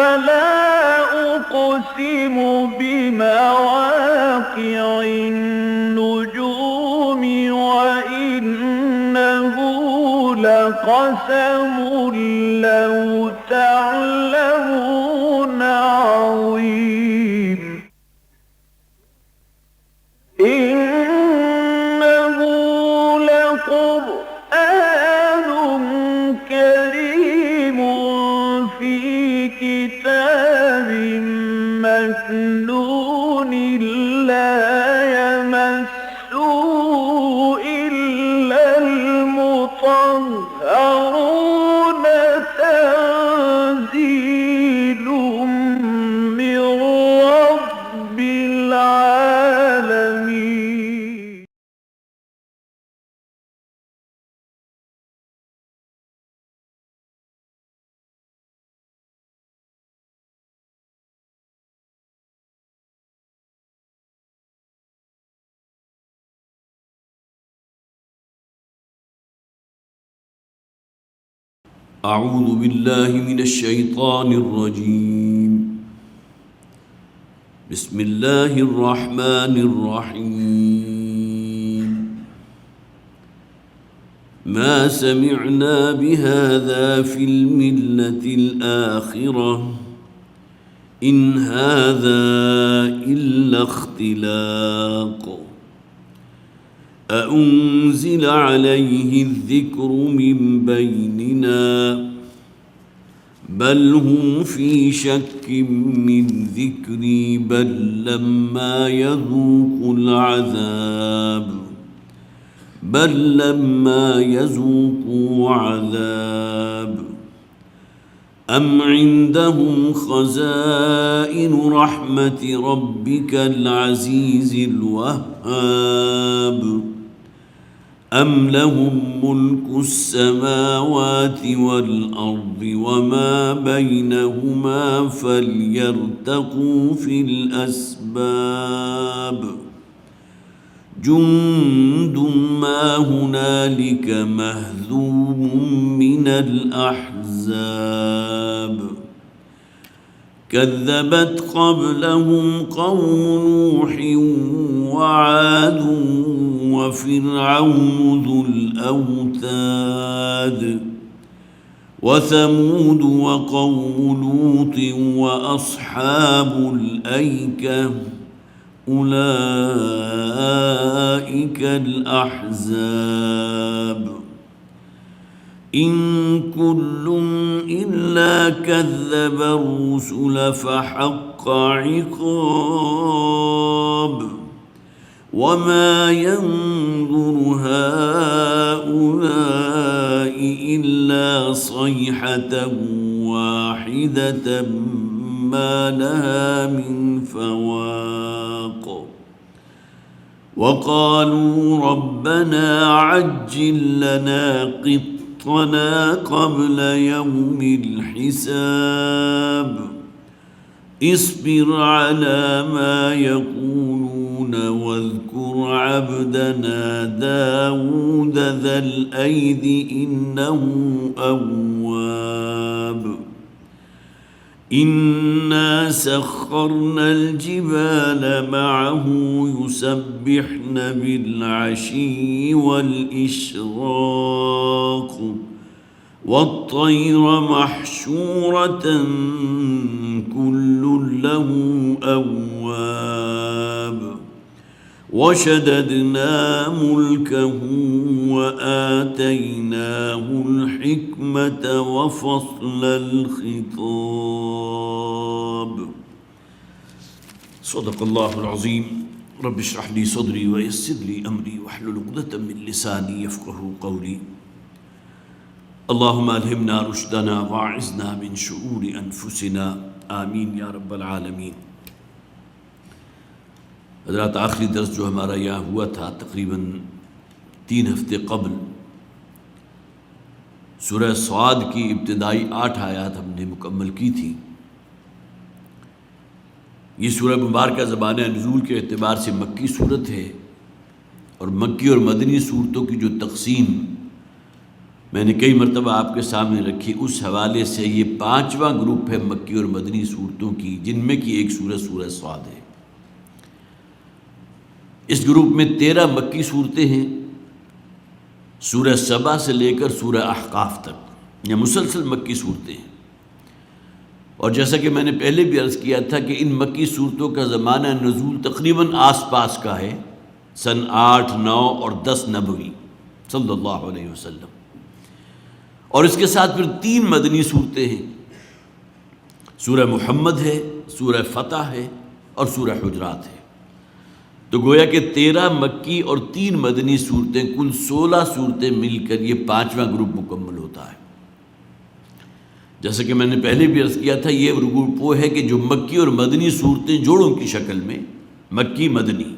فلا أقسم بمواقع النجوم وإنه لقسم لو تعلمون عظيم إنه لقرآن كريم في كتاب مكنون لا يمسه إلا المطهرون تنزيل من رب العالمين. أعوذ بالله من الشيطان الرجيم. بسم الله الرحمن الرحيم. ما سمعنا بهذا في الملة الآخرة إن هذا إلا اختلاق أأنزل عليه الذكر من بيننا بل هم في شك من ذكري بل لما يذوقوا عذاب أم عندهم خزائن رحمة ربك العزيز الوهاب أم لهم ملك السماوات والأرض وما بينهما فليرتقوا في الأسباب جند ما هنالك مهزوم من الأحزاب كذبت قبلهم قوم نوح وعاد وفرعون ذو الأوتاد وثمود وقوم لوط وأصحاب الأيكة أولئك الأحزاب إن كل إلا كذب الرسل فحق عقاب وما ينظر هؤلاء إلا صيحة واحدة ما لها من فواق وقالوا ربنا عجل لنا قطنا قبل يوم الحساب اصبر على ما يقولون واذكر عبدنا داود ذا الأيد إنه أواب إنا سخرنا الجبال معه يسبحن بالعشي والإشراق والطير محشورة كل له أواب وشددنا ملكه وآتيناه الحكمة وفصل الخطاب صدق الله العظيم. رب اشرح لي صدري ويسر لي أمري واحلل عقدة من لساني يفقهوا قولي. اللهم ألهمنا رشدنا واعذنا من شرور أنفسنا آمین یا رب العالمین. حضرات آخری درس جو ہمارا یہاں ہوا تھا تقریباً 3 ہفتے قبل سورہ صاد کی ابتدائی 8 آیات ہم نے مکمل کی تھی. یہ سورہ مبارکہ زبان نزول کے اعتبار سے مکی صورت ہے اور مکی اور مدنی صورتوں کی جو تقسیم میں نے کئی مرتبہ آپ کے سامنے رکھی، اس حوالے سے یہ 5واں گروپ ہے مکی اور مدنی صورتوں کی، جن میں کی ایک سورت سورہ صاد ہے۔ اس گروپ میں 13 مکی صورتیں ہیں، سورہ سبا سے لے کر سورہ احقاف تک، یہ مسلسل مکی صورتیں ہیں۔ اور جیسا کہ میں نے پہلے بھی عرض کیا تھا کہ ان مکی صورتوں کا زمانہ نزول تقریباً آس پاس کا ہے، سن 8، 9 اور 10 نبوی صلی اللہ علیہ وسلم۔ اور اس کے ساتھ پھر 3 مدنی صورتیں ہیں، سورہ محمد ہے، سورہ فتح ہے اور سورہ حجرات ہے۔ تو گویا کہ 13 مکی اور 3 مدنی صورتیں، کل 16 صورتیں مل کر یہ 5واں گروپ مکمل ہوتا ہے۔ جیسا کہ میں نے پہلے بھی عرض کیا تھا، یہ گروپ وہ ہے کہ جو مکی اور مدنی صورتیں جوڑوں کی شکل میں، مکی مدنی،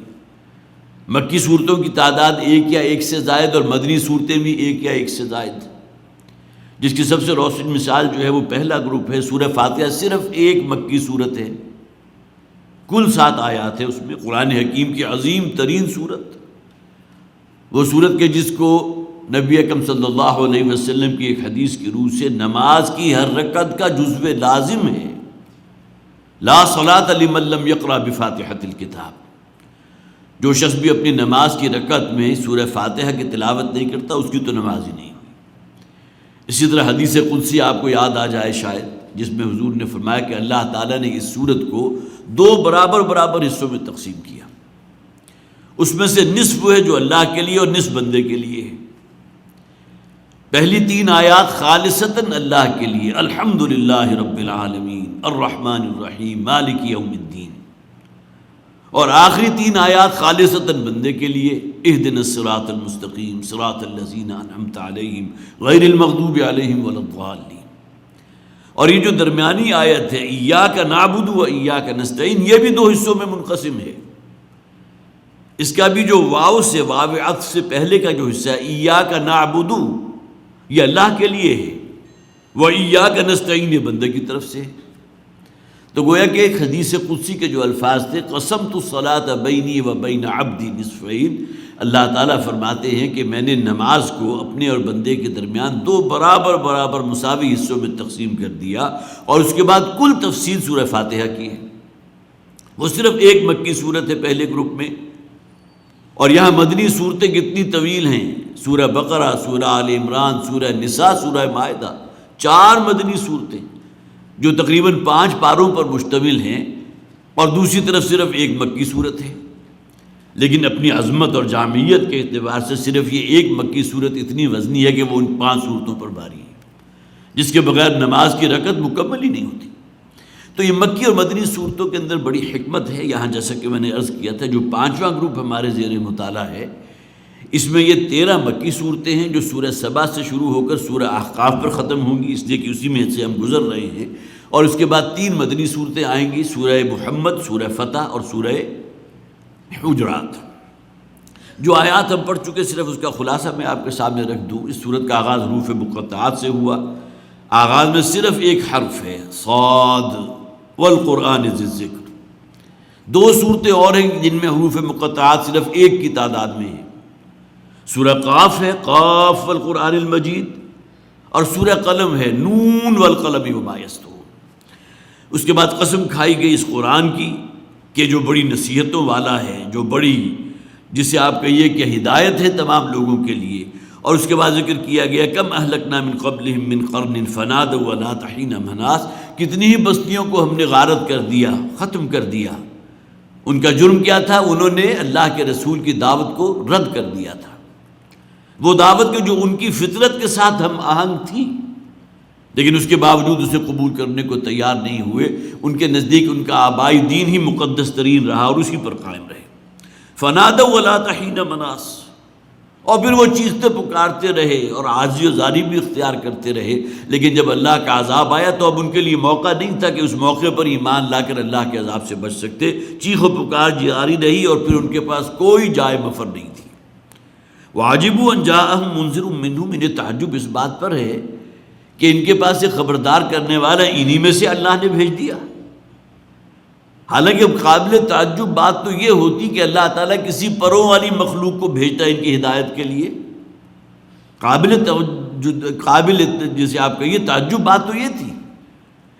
مکی صورتوں کی تعداد 1 یا 1 سے زائد اور مدنی صورتیں بھی 1 یا 1 سے زائد، جس کی سب سے روشن مثال جو ہے وہ پہلا گروپ ہے۔ سورہ فاتحہ صرف ایک مکی صورت ہے، کل 7 آیات ہے اس میں، قرآن حکیم کی عظیم ترین صورت، وہ صورت کے جس کو نبی اکرم صلی اللہ علیہ وسلم کی ایک حدیث کی روح سے نماز کی ہر رکعت کا جزو لازم ہے، لا صلاۃ لمن لم یقرأ بفاتحۃ الکتاب، جو شخص بھی اپنی نماز کی رکعت میں سورہ فاتحہ کی تلاوت نہیں کرتا اس کی تو نماز ہی نہیں ہوئی۔ اسی طرح حدیث قدسی آپ کو یاد آ جائے شاید، جس میں حضور نے فرمایا کہ اللہ تعالیٰ نے اس سورت کو 2 برابر حصوں میں تقسیم کیا، اس میں سے نصف ہے جو اللہ کے لیے اور نصف بندے کے لیے ہے۔ پہلی 3 آیات خالصتاً اللہ کے لیے، الحمدللہ رب العالمین الرحمن الرحیم مالک یوم الدین، اور آخری 3 آیات خالصتاً بندے کے لیے، اہدنا الصراط المستقیم صراط الذین انعمت علیہم غیر المغضوب علیہم ولا الضالین۔ اور یہ جو درمیانی آیت ہے ایاک نعبد و ایاک نستعین، یہ بھی 2 حصوں میں منقسم ہے۔ اس کا بھی جو واو سے، واو عطف سے پہلے کا جو حصہ ہے، ایاک نعبد، یہ اللہ کے لیے ہے، و ایاک نستعین، یہ بندے کی طرف سے ہے۔ تو گویا کہ ایک حدیث قدسی کے جو الفاظ تھے، قسمت الصلاۃ بینی و بین عبدی نصفین، اللہ تعالیٰ فرماتے ہیں کہ میں نے نماز کو اپنے اور بندے کے درمیان 2 برابر مساوی حصوں میں تقسیم کر دیا، اور اس کے بعد کل تفصیل سورہ فاتحہ کی ہے۔ وہ صرف ایک مکی صورت ہے پہلے گروپ میں، اور یہاں مدنی صورتیں کتنی طویل ہیں، سورہ بقرہ، سورہ آل عمران، سورہ نساء، سورہ مائدہ، 4 مدنی صورتیں جو تقریباً 5 پاروں پر مشتمل ہیں، اور دوسری طرف صرف ایک مکی صورت ہے، لیکن اپنی عظمت اور جامعیت کے اعتبار سے صرف یہ ایک مکی صورت اتنی وزنی ہے کہ وہ ان 5 صورتوں پر بھاری ہے، جس کے بغیر نماز کی رکعت مکمل ہی نہیں ہوتی۔ تو یہ مکی اور مدنی صورتوں کے اندر بڑی حکمت ہے۔ یہاں جیسا کہ میں نے عرض کیا تھا، جو 5واں گروپ ہمارے زیر مطالعہ ہے، اس میں یہ 13 مکی صورتیں ہیں جو سورہ سبا سے شروع ہو کر سورہ احقاف پر ختم ہوں گی، اس لیے کہ اسی میں سے ہم گزر رہے ہیں، اور اس کے بعد 3 مدنی صورتیں آئیں گی، سورہ محمد، سورہ فتح اور سورہ حجرات۔ جو آیات ہم پڑھ چکے، صرف اس کا خلاصہ میں آپ کے سامنے رکھ دوں۔ اس سورت کا آغاز حروف مقطعات سے ہوا، آغاز میں صرف ایک حرف ہے، صاد، والقرآن ذی الذکر۔ 2 صورتیں اور ہیں جن میں حروف مقطعات صرف 1 کی تعداد میں ہیں، سورہ قاف ہے، قاف والقرآن المجید، اور سورہ قلم ہے، نون والقلم وما یسطرون۔ اس کے بعد قسم کھائی گئی اس قرآن کی کہ جو بڑی نصیحتوں والا ہے، جو بڑی، جسے آپ کہیے کہ ہدایت ہے تمام لوگوں کے لیے، اور اس کے بعد ذکر کیا گیا کم اہلکنا من قبلہم من قرن فنادوا ولات حین مناس، کتنی ہی بستیوں کو ہم نے غارت کر دیا، ختم کر دیا۔ ان کا جرم کیا تھا؟ انہوں نے اللہ کے رسول کی دعوت کو رد کر دیا تھا، وہ دعوت جو ان کی فطرت کے ساتھ ہم آہنگ تھی، لیکن اس کے باوجود اسے قبول کرنے کو تیار نہیں ہوئے۔ ان کے نزدیک ان کا آبائی دین ہی مقدس ترین رہا اور اسی پر قائم رہے۔ فنادوا ولات حین مناس، اور پھر وہ چیختے پکارتے رہے اور عاجزی و زاری بھی اختیار کرتے رہے، لیکن جب اللہ کا عذاب آیا تو اب ان کے لیے موقع نہیں تھا کہ اس موقع پر ایمان لا کر اللہ کے عذاب سے بچ سکتے۔ چیخ و پکار جاری رہی، اور پھر ان کے پاس کوئی جائے مفر نہیں تھی۔ وَعَجِبُوا أَن جَاءَهُم مُنذِرٌ مِّنْهُمْ، انہیں تعجب اس بات پر ہے کہ ان کے پاس ایک خبردار کرنے والا انہی میں سے اللہ نے بھیج دیا۔ حالانکہ قابل تعجب بات تو یہ ہوتی کہ اللہ تعالیٰ کسی پروں والی مخلوق کو بھیجتا ہے ان کی ہدایت کے لیے۔ قابل جو قابل جسے آپ کہیے تعجب بات تو یہ تھی.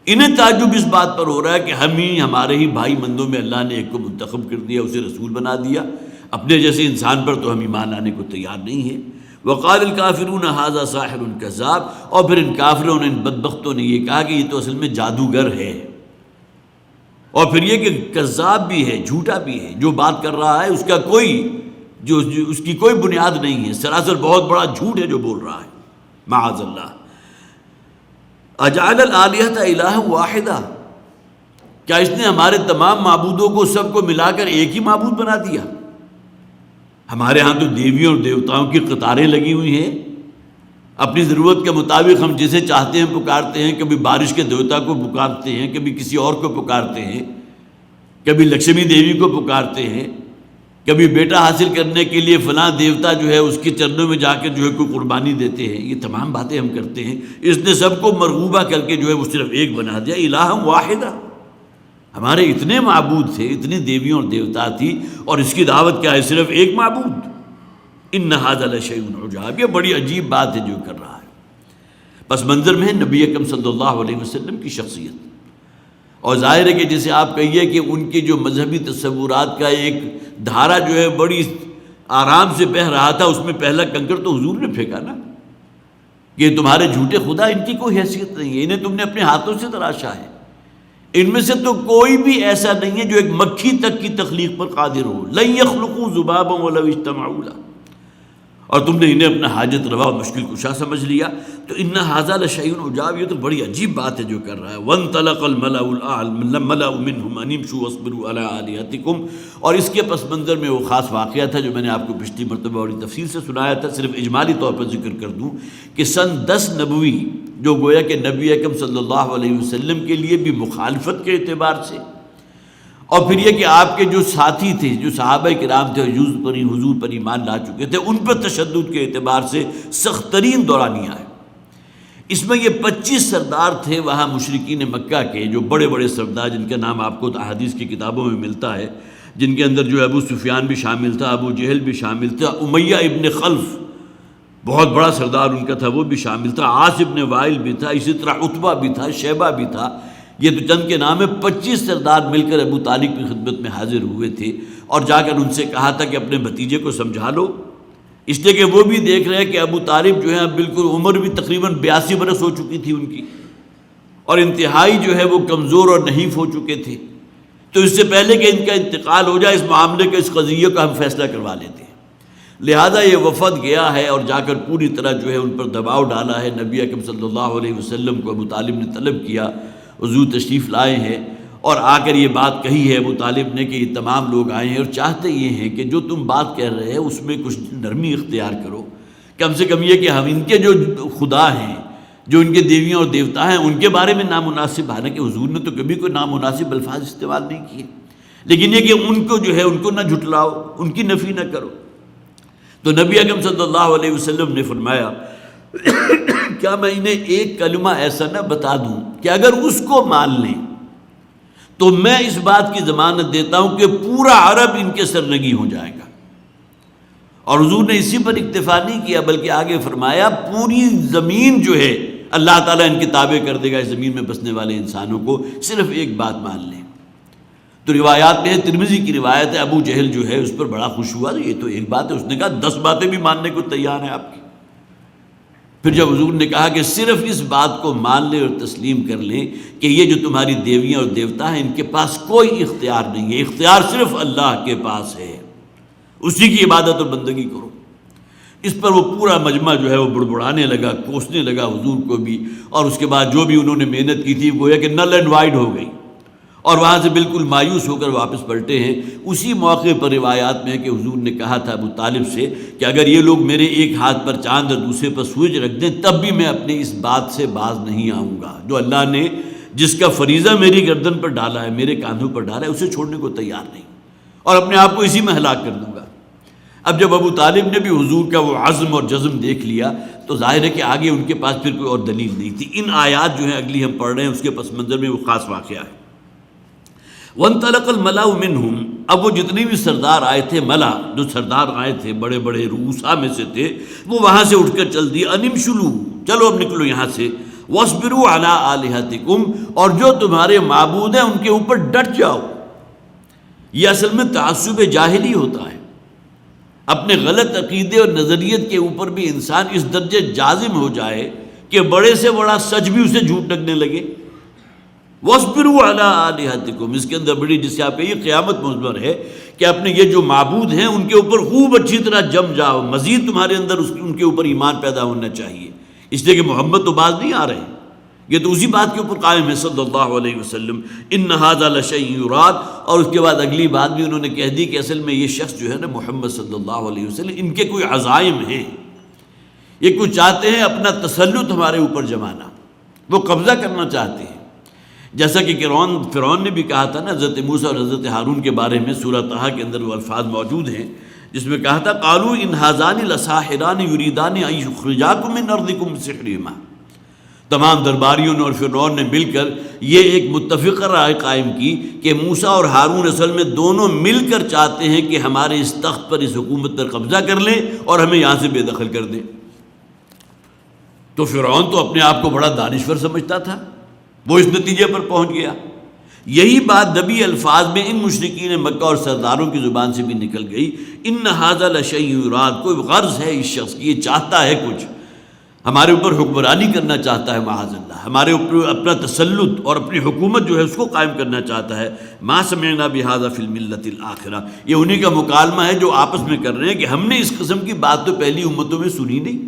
انہیں تعجب اس بات پر ہو رہا ہے کہ ہمارے ہی بھائی مندوں میں اللہ نے ایک کو منتخب کر دیا, اسے رسول بنا دیا, اپنے جیسے انسان پر تو ہم ایمان لانے کو تیار نہیں ہیں. وقال الکافرون ھذا ساحر کذاب, اور پھر ان کافروں نے, ان بدبختوں نے یہ کہا کہ یہ تو اصل میں جادوگر ہے, اور پھر یہ کہ کذاب بھی ہے, جھوٹا بھی ہے, جو بات کر رہا ہے اس کا اس کی کوئی بنیاد نہیں ہے, سراسر بہت بڑا جھوٹ ہے جو بول رہا ہے, معاذ اللہ. اجعل الآلہۃ الہ واحدہ, کیا اس نے ہمارے تمام معبودوں کو سب کو ملا کر ایک ہی معبود بنا دیا؟ ہمارے ہاں تو دیویوں اور دیوتاؤں کی قطاریں لگی ہوئی ہیں, اپنی ضرورت کے مطابق ہم جسے چاہتے ہیں پکارتے ہیں. کبھی بارش کے دیوتا کو پکارتے ہیں, کبھی کسی اور کو پکارتے ہیں, کبھی لکشمی دیوی کو پکارتے ہیں, کبھی بیٹا حاصل کرنے کے لیے فلاں دیوتا جو ہے اس کے چرنوں میں جا کے جو ہے کوئی قربانی دیتے ہیں. یہ تمام باتیں ہم کرتے ہیں. اس نے سب کو مرغوبہ کر کے جو ہے وہ صرف ایک بنا دیا, الہ واحدہ. ہمارے اتنے معبود تھے, اتنی دیویوں اور دیوتا تھی, اور اس کی دعوت کیا ہے؟ صرف ایک معبود. ان ھذا لشیء عجاب, یہ بڑی عجیب بات ہے جو کر رہا ہے. پس منظر میں ہے نبی اکرم صلی اللہ علیہ وسلم کی شخصیت, اور ظاہر ہے کہ جسے آپ کہیے کہ ان کے جو مذہبی تصورات کا ایک دھارا جو ہے بڑی آرام سے بہہ رہا تھا, اس میں پہلا کنکر تو حضور نے پھینکا نا, کہ تمہارے جھوٹے خدا, ان کی کوئی حیثیت نہیں ہے, انہیں تم نے اپنے ہاتھوں سے تراشا ہے. ان میں سے تو کوئی بھی ایسا نہیں ہے جو ایک مکھی تک کی تخلیق پر قادر ہو. لن یخلقوا ذبابا ولو اجتمعوا له, اور تم نے انہیں اپنا حاجت روا اور مشکل کشا سمجھ لیا. تو ان ھذا لشیء عجاب, یہ تو بڑی عجیب بات ہے جو کر رہا ہے. وانطلق الملأ منهم ان امشوا واصبروا على آلهتكم, اور اس کے پس منظر میں وہ خاص واقعہ تھا جو میں نے آپ کو پچھلی مرتبہ بڑی تفصیل سے سنایا تھا. صرف اجمالی طور پر ذکر کر دوں کہ سن 10 نبوی, جو گویا کہ نبی اکرم صلی اللہ علیہ وسلم کے لیے بھی مخالفت کے اعتبار سے, اور پھر یہ کہ آپ کے جو ساتھی تھے, جو صحابہ کرام تھے, حضور پر ایمان لا چکے تھے, ان پر تشدد کے اعتبار سے سخت ترین دورانیہ ہے. اس میں یہ 25 سردار تھے وہاں مشرکین مکہ کے, جو بڑے بڑے سردار جن کا نام آپ کو احادیث کی کتابوں میں ملتا ہے, جن کے اندر جو ابو سفیان بھی شامل تھا, ابو جہل بھی شامل تھا, امیہ ابن خلف بہت بڑا سردار ان کا تھا, وہ بھی شامل تھا, عاص ابن وائل بھی تھا, اسی طرح عتبہ بھی تھا, شیبہ بھی تھا. یہ تو چند کے نام ہے. 25 سردار مل کر ابو طالب کی خدمت میں حاضر ہوئے تھے, اور جا کر ان سے کہا تھا کہ اپنے بھتیجے کو سمجھا لو, اس لیے کہ وہ بھی دیکھ رہے ہیں کہ ابو طالب جو ہے بالکل عمر بھی تقریباً 82 برس ہو چکی تھی ان کی, اور انتہائی جو ہے وہ کمزور اور نحیف ہو چکے تھے. تو اس سے پہلے کہ ان کا انتقال ہو جائے, اس معاملے کے, اس قضیے کا ہم فیصلہ کروا لیتے ہیں. لہذا یہ وفد گیا ہے اور جا کر پوری طرح جو ہے ان پر دباؤ ڈالا ہے. نبی اکرم صلی اللہ علیہ وسلم کو ابو طالب نے طلب کیا, حضور تشریف لائے ہیں, اور آ کر یہ بات کہی ہے ابو طالب نے کہ یہ تمام لوگ آئے ہیں اور چاہتے یہ ہیں کہ جو تم بات کہہ رہے ہیں اس میں کچھ نرمی اختیار کرو. کم سے کم یہ کہ ہم ان کے جو خدا ہیں, جو ان کے دیویاں اور دیوتا ہیں, ان کے بارے میں نامناسب, حالانکہ حضور نے تو کبھی کوئی نامناسب الفاظ استعمال نہیں کیے, لیکن یہ کہ ان کو جو ہے ان کو نہ جھٹلاؤ, ان کی نفی نہ کرو. تو نبی اکرم صلی اللہ علیہ وسلم نے فرمایا کیا میں انہیں ایک کلمہ ایسا نہ بتا دوں کہ اگر اس کو مان لیں تو میں اس بات کی ضمانت دیتا ہوں کہ پورا عرب ان کے سرنگی ہو جائے گا. اور حضور نے اسی پر اکتفا نہیں کیا, بلکہ آگے فرمایا پوری زمین جو ہے اللہ تعالیٰ ان کے تابع کر دے گا, اس زمین میں بسنے والے انسانوں کو, صرف ایک بات مان لیں. تو روایات میں ہے, ترمذی کی روایت ہے, ابو جہل جو ہے اس پر بڑا خوش ہوا, یہ تو ایک بات ہے, اس نے کہا 10 باتیں بھی ماننے کو تیار ہیں آپ کی. پھر جب حضور نے کہا کہ صرف اس بات کو مان لیں اور تسلیم کر لیں کہ یہ جو تمہاری دیویاں اور دیوتا ہیں ان کے پاس کوئی اختیار نہیں ہے, اختیار صرف اللہ کے پاس ہے, اسی کی عبادت اور بندگی کرو. اس پر وہ پورا مجمع جو ہے وہ بڑبڑانے لگا, کوسنے لگا حضور کو بھی, اور اس کے بعد جو بھی انہوں نے محنت کی تھی گویا کہ نل اینڈ وائڈ ہو گئی, اور وہاں سے بالکل مایوس ہو کر واپس پلٹے ہیں. اسی موقع پر روایات میں ہے کہ حضور نے کہا تھا ابو طالب سے کہ اگر یہ لوگ میرے ایک ہاتھ پر چاند اور دوسرے پر سورج رکھ دیں تب بھی میں اپنی اس بات سے باز نہیں آؤں گا. جو اللہ نے جس کا فریضہ میری گردن پر ڈالا ہے, میرے کاندھوں پر ڈالا ہے, اسے چھوڑنے کو تیار نہیں, اور اپنے آپ کو اسی میں ہلاک کر دوں گا. اب جب ابو طالب نے بھی حضور کا وہ عزم اور جزم دیکھ لیا تو ظاہر ہے کہ آگے ان کے پاس پھر کوئی اور دلیل نہیں تھی. ان آیات جو ہیں اگلی ہم پڑھ رہے ہیں اس کے پس منظر میں وہ خاص واقعہ ہے. وانطلق الملأ منهم, اب وہ جتنے بھی سردار آئے تھے, ملا جو سردار آئے تھے بڑے بڑے رؤسا میں سے تھے, وہ وہاں سے اٹھ کر چل دیے. انمشلو, چلو اب نکلو یہاں سے، وَاصْبِرُوا عَلَىٰ آلِهَتِكُمْ، اور جو تمہارے معبود ہیں ان کے اوپر ڈٹ جاؤ۔ یہ اصل میں تعصب جاہلی ہوتا ہے، اپنے غلط عقیدے اور نظریت کے اوپر بھی انسان اس درجے جازم ہو جائے کہ بڑے سے بڑا سچ بھی اسے جھوٹ لگنے لگے۔ وَاصْبِرُوا عَلَىٰ آلِهَتِكُمْ، اس کے اندر بڑی جس سے آپ یہ قیامت مضمر ہے کہ اپنے یہ جو معبود ہیں ان کے اوپر خوب اچھی طرح جم جاؤ، مزید تمہارے اندر ان کے اوپر ایمان پیدا ہونا چاہیے، اس لیے کہ محمد تو باز نہیں آ رہے ہیں، یہ تو اسی بات کے اوپر قائم ہے صلی اللہ علیہ وسلم، ان ھذا لشیء یراد۔ اور اس کے بعد اگلی بات بھی انہوں نے کہہ دی کہ اصل میں یہ شخص جو ہے نا محمد صلی اللہ علیہ وسلم، ان کے کوئی عزائم ہیں، یہ کوئی چاہتے ہیں اپنا تسلط ہمارے اوپر جمانا، وہ قبضہ کرنا چاہتے ہیں، جیسا کہ فرعون نے بھی کہا تھا نا حضرت موسیٰ اور حضرت ہارون کے بارے میں، سورہ طٰہٰ کے اندر وہ الفاظ موجود ہیں جس میں کہا تھا قالوا ان ھذان لساحران یریدان ان یخرجاکم من ارضکم بسحرہما۔ تمام درباریوں نے اور فرعون نے مل کر یہ ایک متفقہ رائے قائم کی کہ موسیٰ اور ہارون اصل میں دونوں مل کر چاہتے ہیں کہ ہمارے اس تخت پر، اس حکومت پر قبضہ کر لیں اور ہمیں یہاں سے بے دخل کر دیں۔ تو فرعون تو اپنے آپ کو بڑا دانشور سمجھتا تھا، وہ اس نتیجے پر پہنچ گیا۔ یہی بات نبی الفاظ میں ان مشرکین مکہ اور سرداروں کی زبان سے بھی نکل گئی، ان ھذا لشیء یراد، کوئی غرض ہے اس شخص کی، یہ چاہتا ہے کچھ، ہمارے اوپر حکمرانی کرنا چاہتا ہے، معاذ اللہ ہمارے اوپر اپنا تسلط اور اپنی حکومت جو ہے اس کو قائم کرنا چاہتا ہے۔ ما سمعنا بہذا فی الملۃ الآخرہ، یہ انہی کا مکالمہ ہے جو آپس میں کر رہے ہیں کہ ہم نے اس قسم کی بات تو پہلی امتوں میں سنی نہیں۔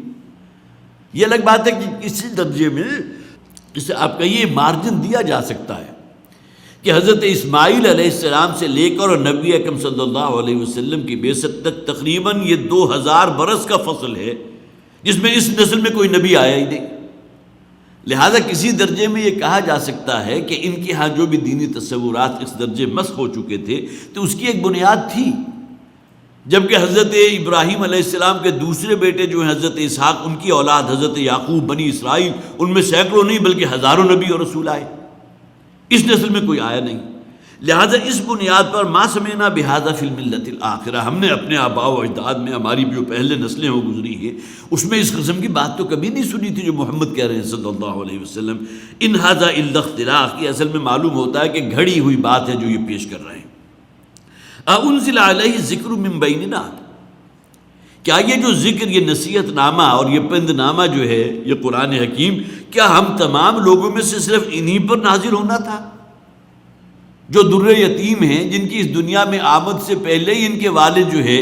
یہ الگ بات ہے کہ کسی درجے میں اسے آپ کا یہ مارجن دیا جا سکتا ہے کہ حضرت اسماعیل علیہ السلام سے لے کر اور نبی اکرم صلی اللہ علیہ وسلم کی بعثت تک تقریباً یہ 2000 برس کا فصل ہے جس میں اس نسل میں کوئی نبی آیا ہی نہیں۔ لہذا کسی درجے میں یہ کہا جا سکتا ہے کہ ان کے ہاں جو بھی دینی تصورات اس درجے مسخ ہو چکے تھے تو اس کی ایک بنیاد تھی، جبکہ حضرت ابراہیم علیہ السلام کے دوسرے بیٹے جو ہیں حضرت اسحاق، ان کی اولاد حضرت یعقوب، بنی اسرائیل، ان میں سینکڑوں نہیں بلکہ ہزاروں نبی اور رسول آئے، اس نسل میں کوئی آیا نہیں۔ لہذا اس بنیاد پر ما سمعنا بہذا فی الملۃ الآخرہ، ہم نے اپنے آباء و اجداد میں، ہماری جو پہلے نسلیں ہو گزری ہیں اس میں اس قسم کی بات تو کبھی نہیں سنی تھی جو محمد کہہ رہے ہیں صلی اللہ علیہ وسلم۔ ان ھذا الا اختلاق، یہ اصل میں معلوم ہوتا ہے کہ گھڑی ہوئی بات ہے جو یہ پیش کر رہے ہیں۔ انزل علیہ ذکر من بیننا، کیا یہ جو ذکر، یہ نصیحت نامہ اور یہ پند نامہ جو ہے یہ قرآن حکیم، کیا ہم تمام لوگوں میں سے صرف انہی پر نازل ہونا تھا جو در یتیم ہیں، جن کی اس دنیا میں آمد سے پہلے ہی ان کے والد جو ہے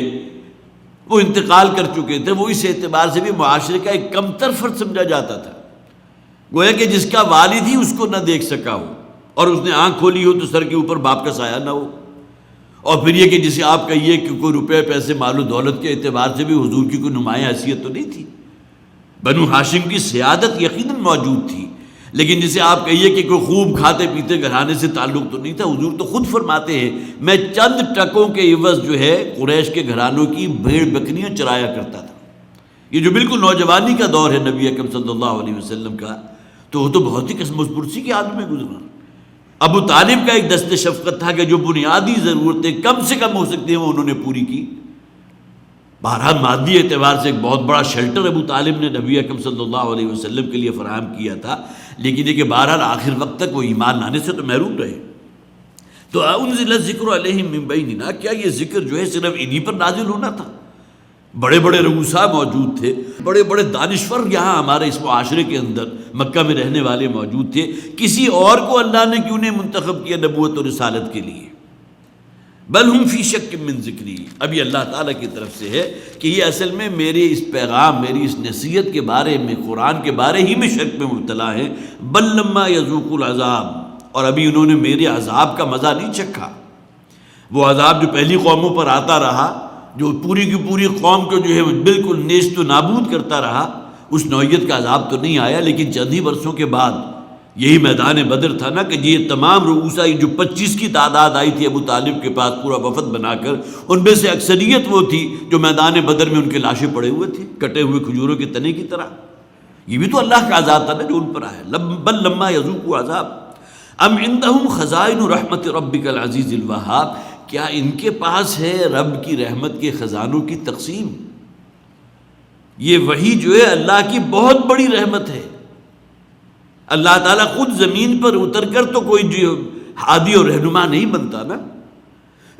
وہ انتقال کر چکے تھے، وہ اس اعتبار سے بھی معاشرے کا ایک کمتر فرد سمجھا جاتا تھا، گویا کہ جس کا والد ہی اس کو نہ دیکھ سکا ہو اور اس نے آنکھ کھولی ہو تو سر کے اوپر باپ کا سایہ نہ ہو، اور پھر یہ کہ جسے آپ کہیے کہ کوئی روپے پیسے مال و دولت کے اعتبار سے بھی حضور کی کوئی نمایاں حیثیت تو نہیں تھی، بنو ہاشم کی سیادت یقیناً موجود تھی، لیکن جسے آپ کہیے کہ کوئی خوب کھاتے پیتے گھرانے سے تعلق تو نہیں تھا۔ حضور تو خود فرماتے ہیں میں چند ٹکوں کے عوض جو ہے قریش کے گھرانوں کی بھیڑ بکریاں چرایا کرتا تھا۔ یہ جو بالکل نوجوانی کا دور ہے نبی اکرم صلی اللہ علیہ وسلم کا، تو وہ تو بہت ہی قسم پرسی کی حالت میں گزرا۔ ابو طالب کا ایک دست شفقت تھا کہ جو بنیادی ضرورتیں کم سے کم ہو سکتی ہیں وہ انہوں نے پوری کی۔ بہرحال مادی اعتبار سے ایک بہت بڑا شیلٹر ابو طالب نے نبی اکرم صلی اللہ علیہ وسلم کے لیے فراہم کیا تھا، لیکن یہ کہ بہرحال آخر وقت تک وہ ایمان لانے سے تو محروم رہے۔ تو انزل الذکر علیہم من بیننا، کیا یہ ذکر جو ہے صرف انہی پر نازل ہونا تھا؟ بڑے بڑے رؤساء موجود تھے، بڑے بڑے دانشور یہاں ہمارے اس معاشرے کے اندر مکہ میں رہنے والے موجود تھے، کسی اور کو اللہ نے کیوں نہیں منتخب کیا نبوت اور رسالت کے لیے؟ بل ہم فی شک من ذکری، اب یہ اللہ تعالیٰ کی طرف سے ہے کہ یہ اصل میں میرے اس پیغام، میری اس نصیحت کے بارے میں، قرآن کے بارے ہی میں شک میں مبتلا ہے۔ بل لما یذوقوا العذاب، اور ابھی انہوں نے میرے عذاب کا مزہ نہیں چکھا، وہ عذاب جو پہلی قوموں پر آتا رہا، جو پوری کی پوری قوم کو جو ہے بالکل نیست و نابود کرتا رہا، اس نوعیت کا عذاب تو نہیں آیا، لیکن چند ہی برسوں کے بعد یہی میدان بدر تھا نا کہ یہ تمام رؤساء جو 25 کی تعداد آئی تھی ابو طالب کے پاس پورا وفد بنا کر، ان میں سے اکثریت وہ تھی جو میدان بدر میں ان کے لاشیں پڑے ہوئے تھے کٹے ہوئے کھجوروں کے تنے کی طرح۔ یہ بھی تو اللہ کا عذاب تھا نا جو ان پر آیا۔ بل لما یذوقوا عذاب ام عندهم خزائن رحمت ربک العزیز الوہاب، کیا ان کے پاس ہے رب کی رحمت کے خزانوں کی تقسیم؟ یہ وحی جو ہے اللہ کی بہت بڑی رحمت ہے. اللہ تعالیٰ خود زمین پر اتر کر تو کوئی جو ہادی اور رہنما نہیں بنتا نا،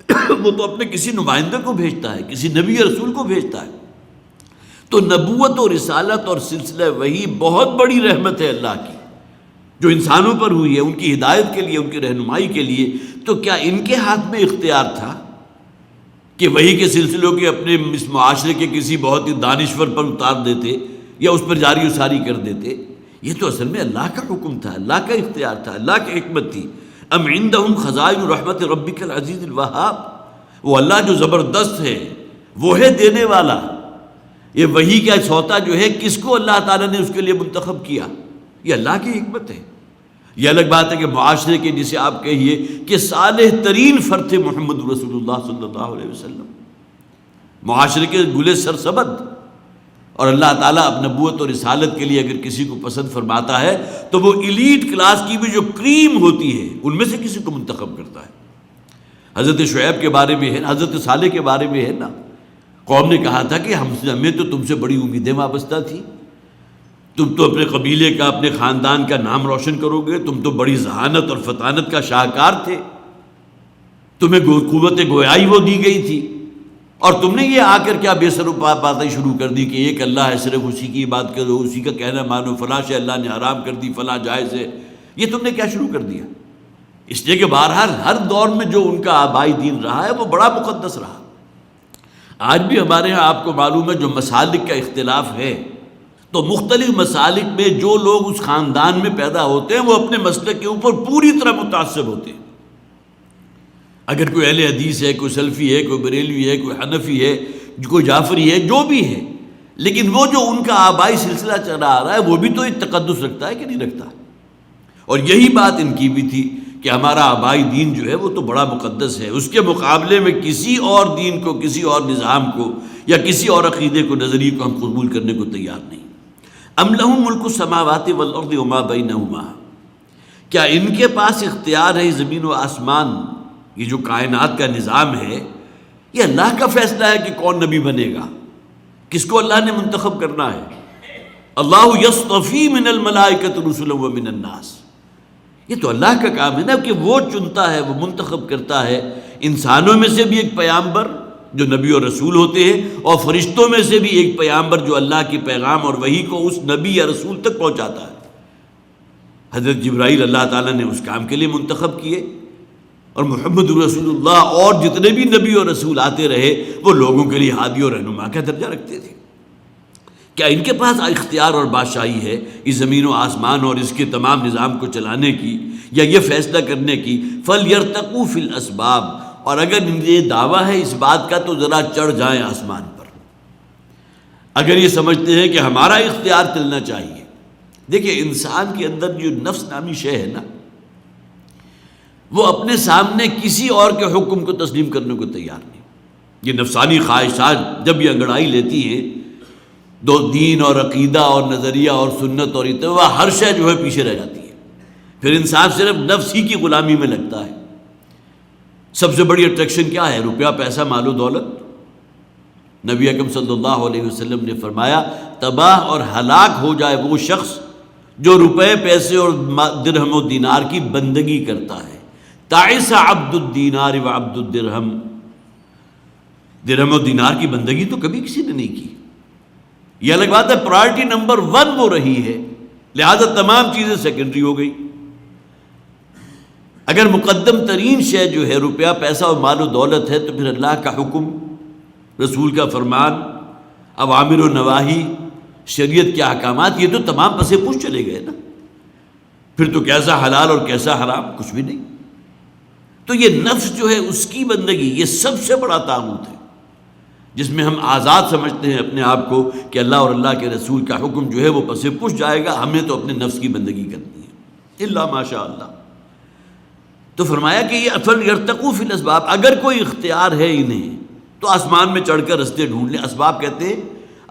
وہ تو اپنے کسی نمائندے کو بھیجتا ہے، کسی نبی رسول کو بھیجتا ہے. تو نبوت اور رسالت اور سلسلہ وحی بہت بڑی رحمت ہے اللہ کی جو انسانوں پر ہوئی ہے، ان کی ہدایت کے لیے، ان کی رہنمائی کے لیے. تو کیا ان کے ہاتھ میں اختیار تھا کہ وحی کے سلسلوں کے اپنے اس معاشرے کے کسی بہت ہی دانشور پر اتار دیتے یا اس پر جاری و ساری کر دیتے؟ یہ تو اصل میں اللہ کا حکم تھا، اللہ کا اختیار تھا، اللہ کی حکمت تھی. ام عندہم خزائن رحمت ربک العزیز الوہاب، وہ اللہ جو زبردست ہے، وہ ہے دینے والا. یہ وحی کا سوتا جو ہے کس کو اللہ تعالیٰ نے اس کے لیے منتخب کیا؟ یہ اللہ کی حکمت ہے. یہ الگ بات ہے کہ معاشرے کے جسے آپ کہیے کہ صالح ترین فرد تھے محمد رسول اللہ صلی اللہ علیہ وسلم، معاشرے کے گلے سرسبد، اور اللہ تعالیٰ اب نبوت اور رسالت کے لیے اگر کسی کو پسند فرماتا ہے تو وہ ایلیٹ کلاس کی بھی جو کریم ہوتی ہے ان میں سے کسی کو منتخب کرتا ہے. حضرت شعیب کے بارے میں ہے، حضرت صالح کے بارے میں ہے نا، قوم نے کہا تھا کہ ہمیں تو تم سے بڑی امیدیں وابستہ تھی، تم تو اپنے قبیلے کا، اپنے خاندان کا نام روشن کرو گے، تم تو بڑی ذہانت اور فطانت کا شاہکار تھے، تمہیں قوت گویائی وہ دی گئی تھی، اور تم نے یہ آ کر کیا بے سر و پا باتیں شروع کر دی کہ ایک اللہ ہے، صرف اسی کی بات کرو، اسی کا کہنا مانو، فلاں شے اللہ نے حرام کر دی، فلاں جائز ہے. یہ تم نے کیا شروع کر دیا؟ اس لیے کہ بہرحال ہر دور میں جو ان کا آبائی دین رہا ہے وہ بڑا مقدس رہا. آج بھی ہمارے ہاں آپ کو معلوم ہے جو مسالک کا اختلاف ہے، تو مختلف مسالک میں جو لوگ اس خاندان میں پیدا ہوتے ہیں وہ اپنے مسلک کے اوپر پوری طرح متعصب ہوتے ہیں. اگر کوئی اہل حدیث ہے، کوئی سلفی ہے، کوئی بریلوی ہے، کوئی حنفی ہے، کوئی جعفری ہے، جو بھی ہے، لیکن وہ جو ان کا آبائی سلسلہ چلا آ رہا ہے وہ بھی تو ایک تقدس رکھتا ہے کہ نہیں رکھتا. اور یہی بات ان کی بھی تھی کہ ہمارا آبائی دین جو ہے وہ تو بڑا مقدس ہے، اس کے مقابلے میں کسی اور دین کو، کسی اور نظام کو یا کسی اور عقیدے کو، نظریے کو ہم قبول کرنے کو تیار نہیں. ام لہم ملک السماوات والارض وما بینہما، کیا ان کے پاس اختیار ہے زمین و آسمان، یہ جو کائنات کا نظام ہے یہ اللہ کا فیصلہ ہے کہ کون نبی بنے گا، کس کو اللہ نے منتخب کرنا ہے. اللہ یصطفی من الملائکۃ رسلا ومن الناس، یہ تو اللہ کا کام ہے نا کہ وہ چنتا ہے، وہ منتخب کرتا ہے انسانوں میں سے بھی ایک پیامبر جو نبی اور رسول ہوتے ہیں، اور فرشتوں میں سے بھی ایک پیامبر جو اللہ کی پیغام اور وحی کو اس نبی یا رسول تک پہنچاتا ہے. حضرت جبرائیل اللہ تعالیٰ نے اس کام کے لیے منتخب کیے، اور محمد رسول اللہ اور جتنے بھی نبی اور رسول آتے رہے وہ لوگوں کے لیے ہادی اور رہنما کا درجہ رکھتے تھے. کیا ان کے پاس اختیار اور بادشاہی ہے اس زمین و آسمان اور اس کے تمام نظام کو چلانے کی یا یہ فیصلہ کرنے کی؟ فَلْيَرْتَقُوا فِي الْأَسْبَابِ، اور اگر یہ دعویٰ ہے اس بات کا تو ذرا چڑھ جائیں آسمان پر. اگر یہ سمجھتے ہیں کہ ہمارا اختیار چلنا چاہیے. دیکھیں انسان کے اندر جو نفس نامی شے ہے نا، وہ اپنے سامنے کسی اور کے حکم کو تسلیم کرنے کو تیار نہیں. یہ نفسانی خواہشات جب یہ انگڑائی لیتی ہیں دو دین اور عقیدہ اور نظریہ اور سنت اور اتباع، ہر شے جو ہے پیچھے رہ جاتی ہے. پھر انسان صرف نفس ہی کی غلامی میں لگتا ہے. سب سے بڑی اٹریکشن کیا ہے؟ روپیہ، پیسہ، مال و دولت. نبی اکرم صلی اللہ علیہ وسلم نے فرمایا تباہ اور ہلاک ہو جائے وہ شخص جو روپے، پیسے اور درہم و دینار کی بندگی کرتا ہے. تعس عبد الدینار و عبد الدرہم، درہم و دینار کی بندگی تو کبھی کسی نے نہیں کی. یہ الگ بات ہے پرائرٹی نمبر 1 وہ رہی ہے، لہذا تمام چیزیں سیکنڈری ہو گئی. اگر مقدم ترین شے جو ہے روپیہ، پیسہ اور مال و دولت ہے تو پھر اللہ کا حکم، رسول کا فرمان، اوامر و نواہی، شریعت کے احکامات، یہ تو تمام پسے پوچھ چلے گئے نا. پھر تو کیسا حلال اور کیسا حرام، کچھ بھی نہیں. تو یہ نفس جو ہے اس کی بندگی یہ سب سے بڑا طاغوت ہے جس میں ہم آزاد سمجھتے ہیں اپنے آپ کو کہ اللہ اور اللہ کے رسول کا حکم جو ہے وہ پسے پوچھ جائے گا، ہمیں تو اپنے نفس کی بندگی کرنی ہے الا ماشاء اللہ. تو فرمایا کہ یہ فَلْيَرْتَقُوا فِي الْأَسْبَابِ، اگر کوئی اختیار ہے انہیں تو آسمان میں چڑھ کر رستے ڈھونڈ لیں. اسباب کہتے ہیں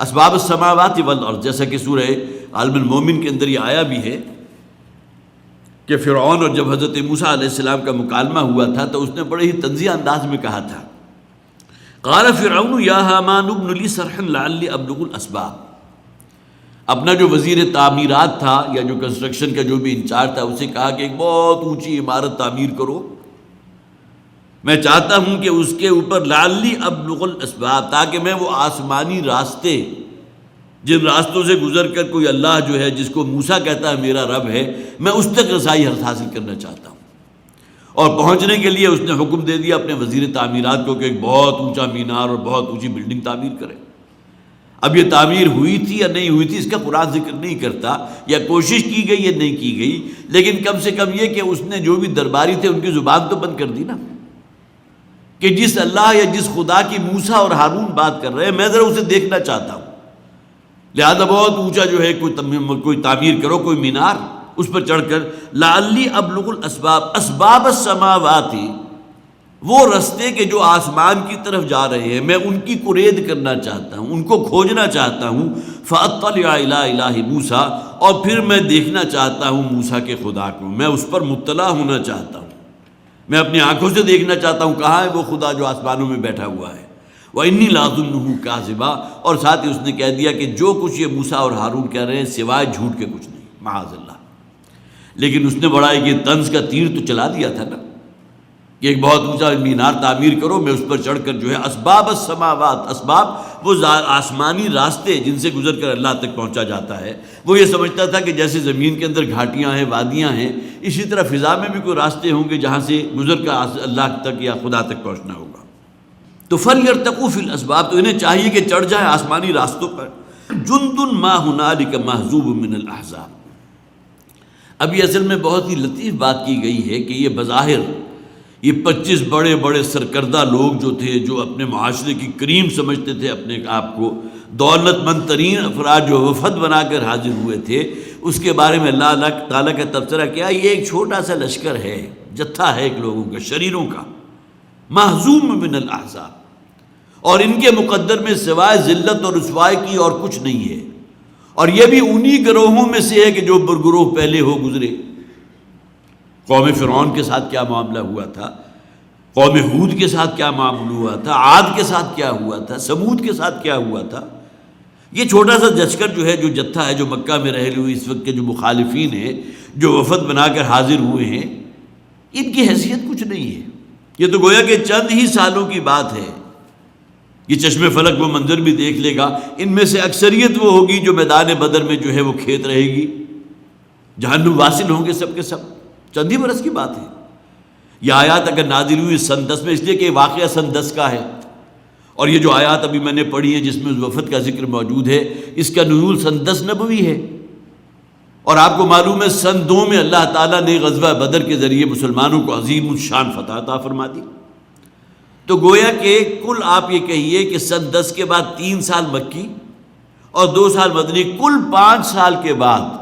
اسباب السماوات والارض، جیسا کہ سورہ عالم المومن کے اندر یہ آیا بھی ہے کہ فرعون اور جب حضرت موسیٰ علیہ السلام کا مکالمہ ہوا تھا تو اس نے بڑے ہی طنزیہ انداز میں کہا تھا، قال فرعون یا حامان ابن لی صرحا لعلی ابلغ الاسباب، اپنا جو وزیر تعمیرات تھا یا جو کنسٹرکشن کا جو بھی انچارج تھا اسے کہا کہ ایک بہت اونچی عمارت تعمیر کرو، میں چاہتا ہوں کہ اس کے اوپر لعلی ابلغ الاسباب، تاکہ میں وہ آسمانی راستے جن راستوں سے گزر کر کوئی اللہ جو ہے جس کو موسیٰ کہتا ہے میرا رب ہے، میں اس تک رسائی حاصل کرنا چاہتا ہوں۔ اور پہنچنے کے لیے اس نے حکم دے دیا اپنے وزیر تعمیرات کو کہ ایک بہت اونچا مینار اور بہت اونچی بلڈنگ تعمیر کرے۔ اب یہ تعمیر ہوئی تھی یا نہیں ہوئی تھی اس کا قرآن ذکر نہیں کرتا، یا کوشش کی گئی یا نہیں کی گئی، لیکن کم سے کم یہ کہ اس نے جو بھی درباری تھے ان کی زبان تو بند کر دی نا، کہ جس اللہ یا جس خدا کی موسیٰ اور ہارون بات کر رہے ہیں میں ذرا اسے دیکھنا چاہتا ہوں، لہذا بہت اونچا جو ہے کوئی تعمیر کرو، کوئی مینار، اس پر چڑھ کر لعلی ابلغ الاسباب، اسباب السماوات، وہ رستے کے جو آسمان کی طرف جا رہے ہیں میں ان کی قرید کرنا چاہتا ہوں، ان کو کھوجنا چاہتا ہوں، فاطلع الی الہ موسیٰ، اور پھر میں دیکھنا چاہتا ہوں موسیٰ کے خدا کو، میں اس پر مطلع ہونا چاہتا ہوں، میں اپنی آنکھوں سے دیکھنا چاہتا ہوں کہاں ہے وہ خدا جو آسمانوں میں بیٹھا ہوا ہے۔ وَإِنِّي لَأَظُنُّهُ كَاذِبًا، اور ساتھ ہی اس نے کہہ دیا کہ جو کچھ یہ موسیٰ اور ہارون کہہ رہے ہیں سوائے جھوٹ کے کچھ نہیں، معاذ اللہ۔ لیکن اس نے بڑا ایک طنز کا تیر تو چلا دیا تھا نا کہ ایک بہت اونچا مینار تعمیر کرو، میں اس پر چڑھ کر جو ہے اسباب السماوات، اسباب وہ آسمانی راستے جن سے گزر کر اللہ تک پہنچا جاتا ہے، وہ یہ سمجھتا تھا کہ جیسے زمین کے اندر گھاٹیاں ہیں، وادیاں ہیں، اسی طرح فضا میں بھی کوئی راستے ہوں گے جہاں سے گزر کر اللہ تک یا خدا تک پہنچنا ہوگا۔ تو فَلْيَرْتَقُوا فِي الْأَسْبَابِ، تو انہیں چاہیے کہ چڑھ جائیں آسمانی راستوں پر۔ جُنْدٌ مَا هُنَالِكَ مَحْزُوبٌ مِّنَ الْأَحْزَابِ، اب یہ اصل میں بہت ہی لطیف بات کی گئی ہے کہ یہ بظاہر یہ 25 بڑے بڑے سرکردہ لوگ جو تھے، جو اپنے معاشرے کی کریم سمجھتے تھے اپنے آپ کو، دولت مند ترین افراد جو وفد بنا کر حاضر ہوئے تھے، اس کے بارے میں اللہ تعالیٰ کا تبصرہ کیا، یہ ایک چھوٹا سا لشکر ہے، جتھا ہے ایک لوگوں کا، شریروں کا، محزوم من الاحزاب، اور ان کے مقدر میں سوائے ذلت اور رسوائی کی اور کچھ نہیں ہے، اور یہ بھی انہی گروہوں میں سے ہے کہ جو برگروہ پہلے ہو گزرے۔ قوم فرعون کے ساتھ کیا معاملہ ہوا تھا، قوم ہود کے ساتھ کیا معاملہ ہوا تھا، عاد کے ساتھ کیا ہوا تھا، سمود کے ساتھ کیا ہوا تھا، یہ چھوٹا سا لشکر جو ہے، جو جتھا ہے، جو مکہ میں رہے ہوئے اس وقت کے جو مخالفین ہیں، جو وفد بنا کر حاضر ہوئے ہیں، ان کی حیثیت کچھ نہیں ہے۔ یہ تو گویا کہ چند ہی سالوں کی بات ہے، یہ چشم فلک وہ منظر بھی دیکھ لے گا، ان میں سے اکثریت وہ ہوگی جو میدان بدر میں جو ہے وہ کھیت رہے گی، جہنم واصل ہوں گے سب کے سب، چند ہی برس کی بات ہے۔ یہ آیات اگر نازل ہوئی سن 10 میں، اس لیے کہ واقعہ سن 10 کا ہے، اور یہ جو آیات ابھی میں نے پڑھی ہیں جس میں وفد کا ذکر موجود ہے، اس کا نزول سن 10 نبوی ہے، اور آپ کو معلوم ہے سن 2 میں اللہ تعالیٰ نے غزوہ بدر کے ذریعے مسلمانوں کو عظیم الشان فتح عطا فرما دی۔ تو گویا کہ کل آپ یہ کہیے کہ سن 10 کے بعد 3 سال مکی اور 2 سال مدنی، کل 5 سال کے بعد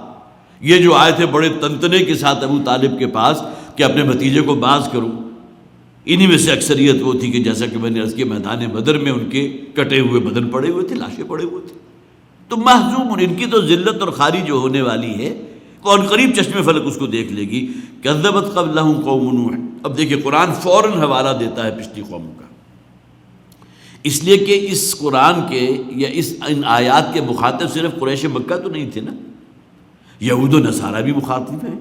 یہ جو آئے تھے بڑے تنتنے کے ساتھ ابو طالب کے پاس کہ اپنے بھتیجے کو باز کروں، انہی میں سے اکثریت وہ تھی کہ جیسا کہ میں نے عرض کیا میدان بدر میں ان کے کٹے ہوئے بدن پڑے ہوئے تھے، لاشیں پڑے ہوئے تھے۔ تو محزوم، ان کی تو ذلت اور خاری جو ہونے والی ہے کون قریب چشم فلک اس کو دیکھ لے گی۔ کذبت قبلہم قوم نوح، اب دیکھیں قرآن فوراً حوالہ دیتا ہے پچھلی قوموں کا، اس لیے کہ اس قرآن کے یا ان آیات کے مخاطب صرف قریش مکہ تو نہیں تھے نا، یہود و نصارہ بھی مخاطب ہیں،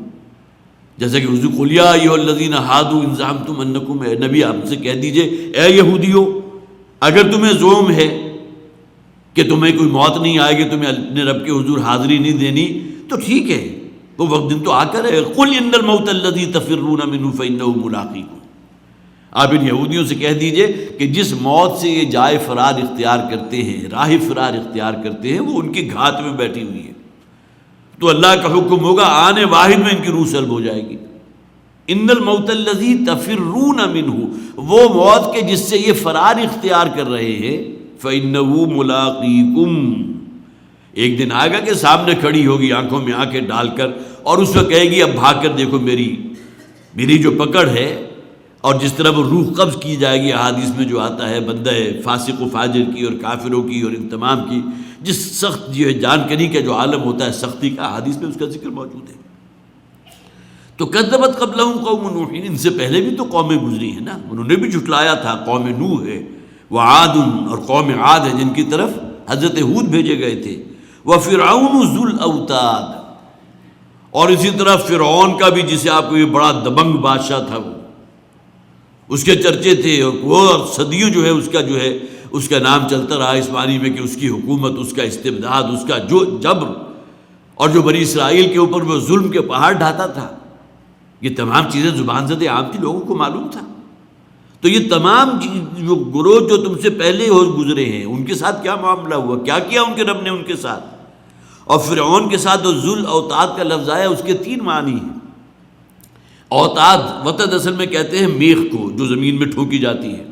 جیسا کہ حضور قل یا ایھا الذین ھادوا ان زعمتم انکم، اے نبی آپ سے کہہ دیجئے اے یہودیو، اگر تمہیں زعم ہے کہ تمہیں کوئی موت نہیں آئے گی، تمہیں اپنے رب کے حضور حاضری نہیں دینی، تو ٹھیک ہے، وہ وقت دن تو آ کر ہے۔ قل ان الموت الذی تفرون منہ فانہ ملاقیکم، آپ ان یہودیوں سے کہہ دیجئے کہ جس موت سے یہ جائے فرار اختیار کرتے ہیں، راہ فرار اختیار کرتے ہیں، وہ ان کی گھات میں بیٹھی ہوئی ہے، تو اللہ کا حکم ہوگا آنے واحد میں ان کی روح سلب ہو جائے گی۔ ان الموت الذی تفرون منہ، وہ موت کے جس سے یہ فرار اختیار کر رہے ہیں، فإنہ ملاقیکم، ایک دن آئے گا کہ سامنے کھڑی ہوگی آنکھوں میں آنکھیں ڈال کر، اور اس وقت کہے گی اب بھاگ کر دیکھو میری جو پکڑ ہے، اور جس طرح وہ روح قبض کی جائے گی، احادیث میں جو آتا ہے بندہ فاسق و فاجر کی اور کافروں کی اور ان تمام کی، جس سخت جو ہے جانکری کا جو عالم ہوتا ہے سختی کا، حدیث میں اس کا ذکر موجود ہے۔ تو کذبت قبلہم قوم نوح، ان سے پہلے بھی تو قومیں گزری ہیں نا، انہوں نے بھی جھٹلایا تھا، قوم نوح ہے، وعاد، اور قوم عاد ہے جن کی طرف حضرت ہود بھیجے گئے تھے، وفرعون ذو الاوتاد، اور اسی طرح فرعون کا بھی، جسے آپ کو یہ بڑا دبنگ بادشاہ تھا، وہ اس کے چرچے تھے، وہ صدیوں جو ہے اس کا نام چلتا رہا اس معنی میں کہ اس کی حکومت، اس کا استبداد، اس کا جو جبر، اور جو بنی اسرائیل کے اوپر وہ ظلم کے پہاڑ ڈھاتا تھا، یہ تمام چیزیں زبان زد عام تھی، لوگوں کو معلوم تھا۔ تو یہ تمام جو گروہ جو تم سے پہلے ہو گزرے ہیں، ان کے ساتھ کیا معاملہ ہوا، کیا کیا ان کے رب نے ان کے ساتھ۔ اور فرعون کے ساتھ جو ذل اوتاد کا لفظ آیا، اس کے 3 معنی ہیں۔ اوتاد، وتد اصل میں کہتے ہیں میخ کو، جو زمین میں ٹھوکی جاتی ہے۔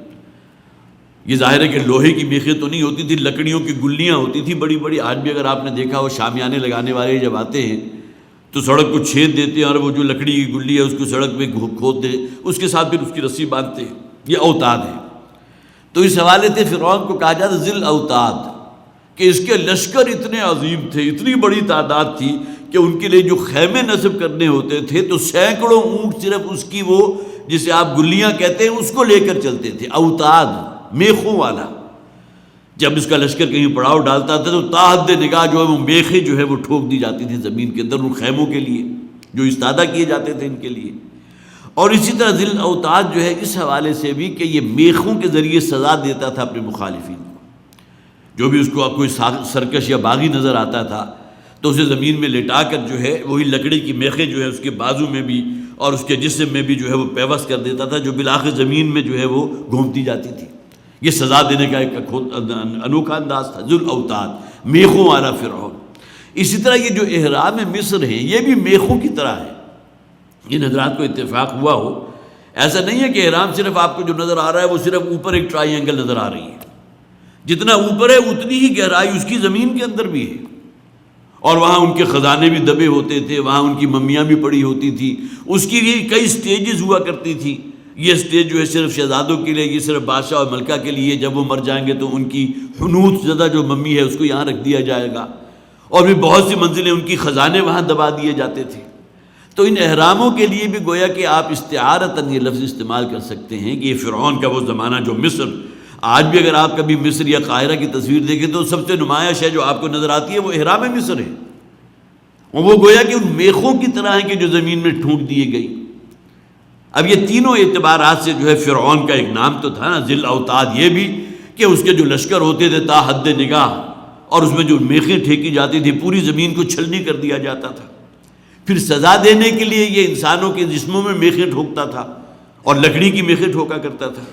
یہ ظاہر ہے کہ لوہے کی میخیں تو نہیں ہوتی تھی، لکڑیوں کی گلیاں ہوتی تھی بڑی بڑی۔ آج بھی اگر آپ نے دیکھا ہو، شامیانے لگانے والے جب آتے ہیں تو سڑک کو چھید دیتے ہیں، اور وہ جو لکڑی کی گلی ہے اس کو سڑک پہ کھود دے، اس کے ساتھ پھر اس کی رسی باندھتے ہیں۔ یہ اوتاد ہے۔ تو اس حوالے سے فرعون کو کہا جاتا ذل اوتاد، کہ اس کے لشکر اتنے عظیم تھے، اتنی بڑی تعداد تھی کہ ان کے لیے جو خیمے نصب کرنے ہوتے تھے تو سینکڑوں اونٹ صرف اس کی وہ جسے آپ گلیاں کہتے ہیں اس کو لے کر چلتے تھے۔ اوتاد، میخوں والا۔ جب اس کا لشکر کہیں پڑاؤ ڈالتا تھا تو تاحد نگاہ جو ہے وہ میخیں جو ہے وہ ٹھوک دی جاتی تھی زمین کے اندر ان خیموں کے لیے جو استادہ کیے جاتے تھے ان کے لیے۔ اور اسی طرح ذل اوتاد جو ہے اس حوالے سے بھی کہ یہ میخوں کے ذریعے سزا دیتا تھا اپنے مخالفین کو۔ جو بھی اس کو کوئی سرکش یا باغی نظر آتا تھا تو اسے زمین میں لٹا کر جو ہے وہی لکڑی کی میخیں جو ہے اس کے بازو میں بھی اور اس کے جسم میں بھی جو ہے وہ پیوست کر دیتا تھا، جو بالآخر زمین میں جو ہے وہ گھومتی جاتی تھی۔ یہ سزا دینے کا ایک انوکھا انداز تھا، ذل اوتاد، میخوں والا فرعون۔ اسی طرح یہ جو احرام مصر ہیں یہ بھی میخوں کی طرح ہے۔ ان حضرات کو اتفاق ہوا ہو، ایسا نہیں ہے کہ احرام صرف آپ کو جو نظر آ رہا ہے وہ صرف اوپر ایک ٹرائی اینگل نظر آ رہی ہے۔ جتنا اوپر ہے اتنی ہی گہرائی اس کی زمین کے اندر بھی ہے، اور وہاں ان کے خزانے بھی دبے ہوتے تھے، وہاں ان کی ممیاں بھی پڑی ہوتی تھی۔ اس کی بھی کئی سٹیجز ہوا کرتی تھی۔ یہ سٹیج جو ہے صرف شہزادوں کے لیے، یہ صرف بادشاہ اور ملکہ کے لیے، جب وہ مر جائیں گے تو ان کی حنوط زدہ جو ممی ہے اس کو یہاں رکھ دیا جائے گا، اور بھی بہت سی منزلیں ان کی خزانے وہاں دبا دیے جاتے تھے۔ تو ان احراموں کے لیے بھی گویا کہ آپ استعارتاً یہ لفظ استعمال کر سکتے ہیں کہ یہ فرعون کا وہ زمانہ جو مصر، آج بھی اگر آپ کبھی مصر یا قاہرہ کی تصویر دیکھیں تو سب سے نمایاں شے جو آپ کو نظر آتی ہے وہ احرام مصر ہے، اور وہ گویا کہ ان میخوں کی طرح ہیں کہ جو زمین میں ٹھونک دیے گئی۔ اب یہ تینوں اعتبارات سے جو ہے فرعون کا ایک نام تو تھا نا ذل اوتاد، یہ بھی کہ اس کے جو لشکر ہوتے تھے تا حد نگاہ، اور اس میں جو میخیں ٹھیکی جاتی تھی پوری زمین کو چھلنی کر دیا جاتا تھا۔ پھر سزا دینے کے لیے یہ انسانوں کے جسموں میں میخیں ٹھوکتا تھا اور لکڑی کی میخیں ٹھوکا کرتا تھا۔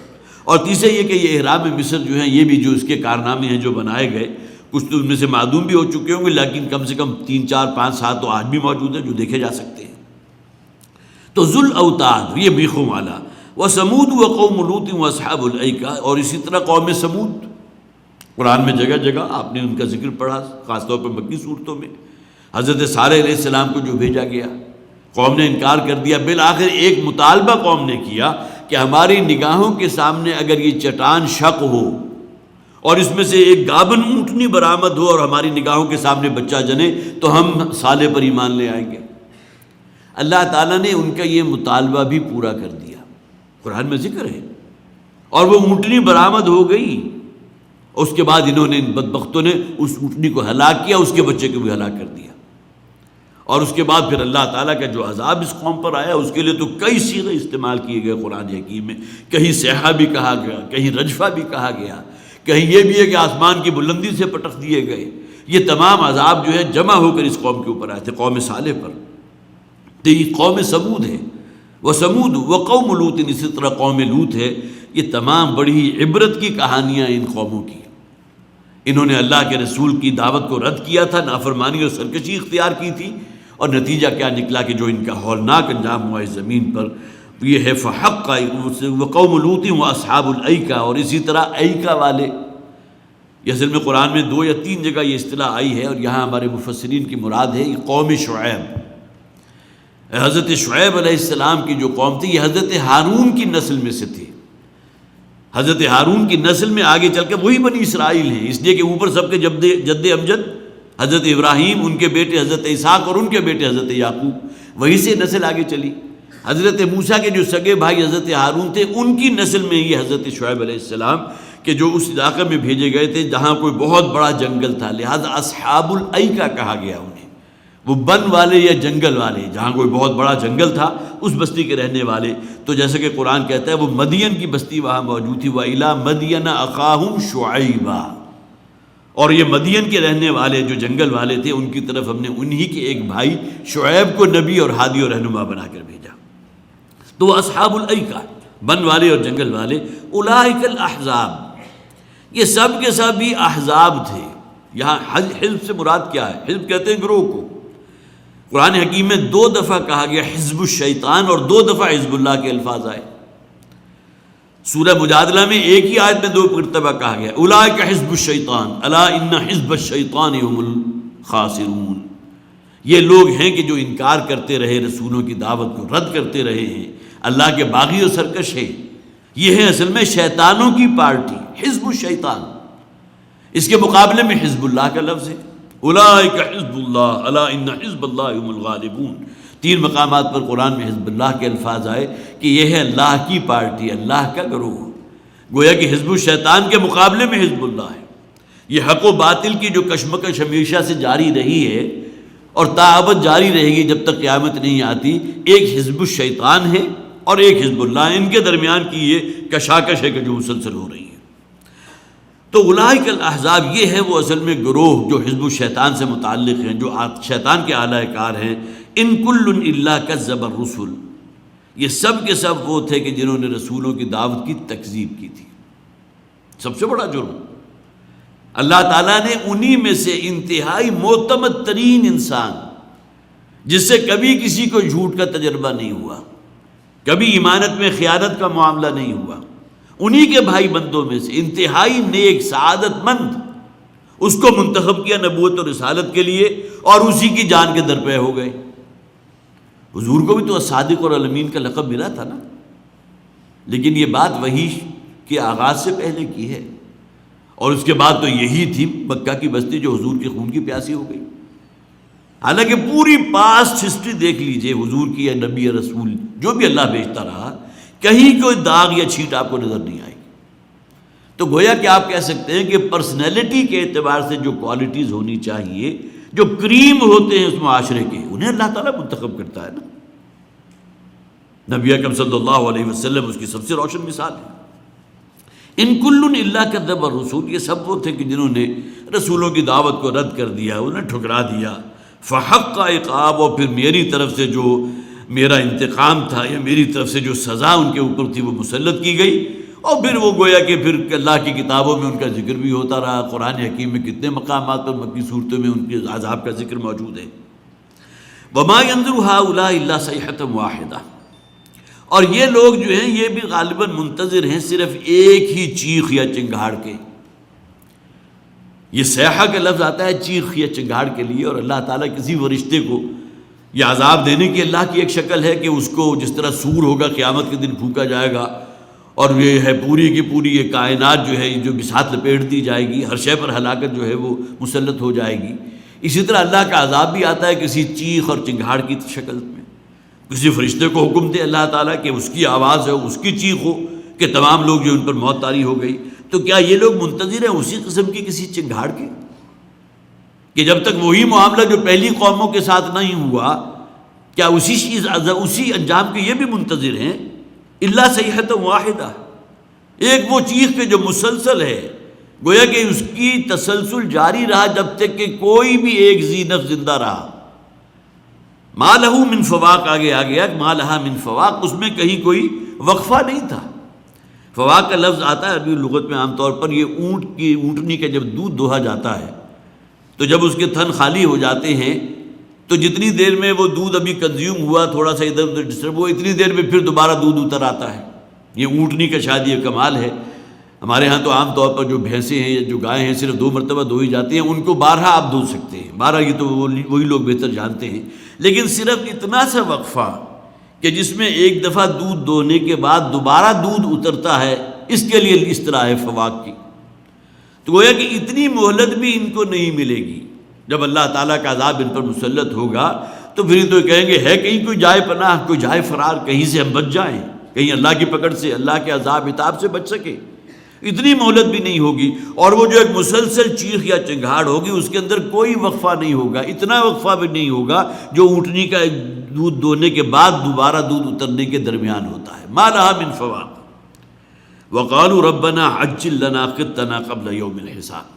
اور تیسرے یہ کہ یہ احرام مصر جو ہیں یہ بھی جو اس کے کارنامے ہیں جو بنائے گئے، کچھ تو ان میں سے معدوم بھی ہو چکے ہوں گے، لیکن کم سے کم 3 4 5 7 تو آج بھی موجود ہیں جو دیکھے جا سکتے ہیں۔ تو ذل اوتاد یہ میخوں والا، وثمود وقوم لوط واصحاب الایکہ، اور اسی طرح قوم سمود، قرآن میں جگہ جگہ آپ نے ان کا ذکر پڑھا، خاص طور پر مکی صورتوں میں۔ حضرت صالح علیہ السلام کو جو بھیجا گیا، قوم نے انکار کر دیا، بالآخر ایک مطالبہ قوم نے کیا کہ ہماری نگاہوں کے سامنے اگر یہ چٹان شق ہو اور اس میں سے ایک گابن اونٹنی برآمد ہو اور ہماری نگاہوں کے سامنے بچہ جنے تو ہم صالح پر ایمان لے آئیں گے۔ اللہ تعالیٰ نے ان کا یہ مطالبہ بھی پورا کر دیا، قرآن میں ذکر ہے، اور وہ اونٹنی برآمد ہو گئی۔ اس کے بعد انہوں نے، ان بدبختوں نے اس اونٹنی کو ہلاک کیا، اس کے بچے کو بھی ہلاک کر دیا۔ اور اس کے بعد پھر اللہ تعالیٰ کا جو عذاب اس قوم پر آیا اس کے لیے تو کئی صیغے استعمال کیے گئے قرآن حکیم میں، کہیں صیحہ بھی کہا گیا، کہیں رجفہ بھی کہا گیا، کہیں یہ بھی ہے کہ آسمان کی بلندی سے پٹخ دیے گئے۔ یہ تمام عذاب جو ہے جمع ہو کر اس قوم کے اوپر آئے تھے، قوم صالح پر۔ تو یہ قوم سمود ہے، وہ سمود وقوم لوط، اسی طرح قوم لوط ہے۔ یہ تمام بڑی عبرت کی کہانیاں ان قوموں کی۔ انہوں نے اللہ کے رسول کی دعوت کو رد کیا تھا، نافرمانی اور سرکشی اختیار کی تھی، اور نتیجہ کیا نکلا کہ جو ان کا ہولناک انجام ہوا اس زمین پر یہ ہے فحق وقوم لوط واصحاب الایکہ، اور اسی طرح ایکہ والے۔ یہ اصل میں قرآن میں 2 یا 3 جگہ یہ اصطلاح آئی ہے، اور یہاں ہمارے مفسرین کی مراد ہے یہ قوم شعیب۔ حضرت شعیب علیہ السلام کی جو قوم تھی یہ حضرت ہارون کی نسل میں سے تھی۔ حضرت ہارون کی نسل میں آگے چل کے وہی بنی اسرائیل ہیں، اس لیے کہ اوپر سب کے جد امجد حضرت ابراہیم، ان کے بیٹے حضرت اسحاق اور ان کے بیٹے حضرت یعقوب، وہی سے نسل آگے چلی۔ حضرت موسیٰ کے جو سگے بھائی حضرت ہارون تھے ان کی نسل میں یہ حضرت شعیب علیہ السلام کہ جو اس علاقے میں بھیجے گئے تھے جہاں کوئی بہت بڑا جنگل تھا، لہذا اصحاب الایکہ کہا گیا انہیں، وہ بن والے یا جنگل والے، جہاں کوئی بہت بڑا جنگل تھا اس بستی کے رہنے والے۔ تو جیسے کہ قرآن کہتا ہے وہ مدین کی بستی وہاں موجود تھی، وَإِلَىٰ مَدْيَنَ أَخَاهُمْ شُعَيْبًا، اور یہ مدین کے رہنے والے جو جنگل والے تھے ان کی طرف ہم نے انہی کے ایک بھائی شعیب کو نبی اور ہادی اور رہنما بنا کر بھیجا۔ تو وہ اصحاب الایکہ، بن والے اور جنگل والے، اولئک الاحزاب، یہ سب کے سب بھی احزاب تھے۔ یہاں حزب سے مراد کیا ہے؟ حزب کہتے ہیں گروہ کو۔ قرآن حکیم میں 2 دفعہ کہا گیا حزب الشیطان اور 2 دفعہ حزب اللہ کے الفاظ آئے۔ سورہ مجادلہ میں ایک ہی آیت میں 2 مرتبہ کہا گیا اولئک حزب الشیطان الا ان حزب الشیطان هم الخاسرون، یہ لوگ ہیں کہ جو انکار کرتے رہے، رسولوں کی دعوت کو رد کرتے رہے ہیں، اللہ کے باغی و سرکش ہیں، یہ ہے اصل میں شیطانوں کی پارٹی، حزب الشیطان۔ اس کے مقابلے میں حزب اللہ کا لفظ ہے، اولئک حزب اللہ الا ان حزب اللہ هم الغالبون۔ 3 مقامات پر قرآن میں حزب اللہ کے الفاظ آئے کہ یہ ہے اللہ کی پارٹی، اللہ کا گروہ، گویا کہ حزب الشیطان کے مقابلے میں حزب اللہ ہے۔ یہ حق و باطل کی جو کشمکش ہمیشہ سے جاری رہی ہے اور تاابد جاری رہے گی جب تک قیامت نہیں آتی، ایک حزب الشیطان ہے اور ایک حزب اللہ، ان کے درمیان کی یہ کشاکش ہے کہ جو مسلسل ہو رہی ہے۔ تو اولئک الاحزاب یہ ہے وہ اصل میں گروہ جو حزب الشیطان سے متعلق ہیں، جو شیطان کے اعلی کار ہیں۔ ان کل الا کذب الرسل، یہ سب کے سب وہ تھے کہ جنہوں نے رسولوں کی دعوت کی تکذیب کی تھی۔ سب سے بڑا جرم، اللہ تعالیٰ نے انہی میں سے انتہائی معتمد ترین انسان، جس سے کبھی کسی کو جھوٹ کا تجربہ نہیں ہوا، کبھی ایمانت میں خیانت کا معاملہ نہیں ہوا، انہی کے بھائی بندوں میں سے انتہائی نیک سعادت مند، اس کو منتخب کیا نبوت اور رسالت کے لیے اور اسی کی جان کے درپے ہو گئے۔ حضور کو بھی تو صادق اور الامین کا لقب ملا تھا نا، لیکن یہ بات وحی کے آغاز سے پہلے کی ہے، اور اس کے بعد تو یہی تھی مکہ کی بستی جو حضور کے خون کی پیاسی ہو گئی۔ حالانکہ پوری پاسٹ ہسٹری دیکھ لیجئے حضور کی یا نبی یا رسول جو بھی اللہ بھیجتا رہا، کہیں کوئی داغ یا چھینٹ آپ کو نظر نہیں آئے گی۔ تو گویا کہ آپ کہہ سکتے ہیں کہ پرسنالٹی کے اعتبار سے جو کوالٹیز ہونی چاہیے، جو کریم ہوتے ہیں اس معاشرے کے، انہیں اللہ تعالیٰ منتخب کرتا ہے نا۔ نبی اکرم صلی اللہ علیہ وسلم اس کی سب سے روشن مثال ہے۔ ان کل الا کذب الرسول، یہ سب وہ تھے کہ جنہوں نے رسولوں کی دعوت کو رد کر دیا، انہیں ٹھکرا دیا۔ فحق عقاب، اور پھر میری طرف سے جو میرا انتقام تھا یا میری طرف سے جو سزا ان کے اوپر تھی وہ مسلط کی گئی، اور پھر وہ گویا کہ پھر اللہ کی کتابوں میں ان کا ذکر بھی ہوتا رہا۔ قرآن حکیم میں کتنے مقامات پر مکی صورتوں میں ان کے عذاب کا ذکر موجود ہے۔ وما ينظر هؤلاء الا صيحة واحدة، اور یہ لوگ جو ہیں یہ بھی غالباً منتظر ہیں صرف ایک ہی چیخ یا چنگھاڑ کے۔ یہ صیحہ کا لفظ آتا ہے چیخ یا چنگھاڑ کے لیے، اور اللہ تعالیٰ کسی فرشتے کو یہ عذاب دینے کی اللہ کی ایک شکل ہے کہ اس کو جس طرح سور ہوگا قیامت کے دن پھونکا جائے گا، اور یہ ہے پوری کی پوری یہ کائنات جو ہے جو بساط لپیٹ دی جائے گی، ہر شے پر ہلاکت جو ہے وہ مسلط ہو جائے گی۔ اسی طرح اللہ کا عذاب بھی آتا ہے کسی چیخ اور چنگھاڑ کی شکل میں۔ کسی فرشتے کو حکم دے اللہ تعالیٰ کہ اس کی آواز ہے، اس کی چیخ ہو کہ تمام لوگ جو ان پر موت طاری ہو گئی، تو کیا یہ لوگ منتظر ہیں اسی قسم کی کسی چنگھاڑ کے کہ جب تک وہی معاملہ جو پہلی قوموں کے ساتھ نہیں ہوا، کیا اسی انجام کے یہ بھی منتظر ہیں؟ الا صیحۃ واحدہ، ایک وہ چیخ کے جو مسلسل ہے، گویا کہ اس کی تسلسل جاری رہا جب تک کہ کوئی بھی ایک ذی نفس زندہ رہا۔ ما لہ من فواق، آگے آ گیا ما لہا من فواق، اس میں کہیں کوئی وقفہ نہیں تھا۔ فواق کا لفظ آتا ہے عربی لغت میں عام طور پر یہ اونٹنی کا جب دودھ دوہا جاتا ہے تو جب اس کے تھن خالی ہو جاتے ہیں تو جتنی دیر میں وہ دودھ ابھی کنزیوم ہوا، تھوڑا سا ادھر ادھر ڈسٹرب ہوا، اتنی دیر میں پھر دوبارہ دودھ اتر آتا ہے۔ یہ اونٹنی کا شاید یہ کمال ہے۔ ہمارے ہاں تو عام طور پر جو بھینسیں ہیں یا جو گائے ہیں صرف 2 مرتبہ دھوئی جاتی ہیں، ان کو 12 آپ دھو سکتے ہیں، 12 یہ تو وہی لوگ بہتر جانتے ہیں، لیکن صرف اتنا سا وقفہ کہ جس میں ایک دفعہ دودھ دھونے کے بعد دوبارہ دودھ اترتا ہے، اس کے لیے اس طرح ہے فواق کی۔ تو گویا کہ اتنی مہلت بھی ان کو نہیں ملے گی۔ جب اللہ تعالیٰ کا عذاب ان پر مسلط ہوگا تو پھر تو کہیں گے ہے کہیں کوئی جائے پناہ، کوئی جائے فرار، کہیں سے ہم بچ جائیں، کہیں اللہ کی پکڑ سے، اللہ کے عذاب عتاب سے بچ سکے. اتنی مہلت بھی نہیں ہوگی. اور وہ جو ایک مسلسل چیخ یا چنگھاڑ ہوگی اس کے اندر کوئی وقفہ نہیں ہوگا، اتنا وقفہ بھی نہیں ہوگا جو اونٹنی کا دودھ دونے کے بعد دوبارہ دودھ اترنے کے درمیان ہوتا ہے. ما لها من فواق. وقالوا ربنا عجل لنا قطنا قبل یوم الحساب.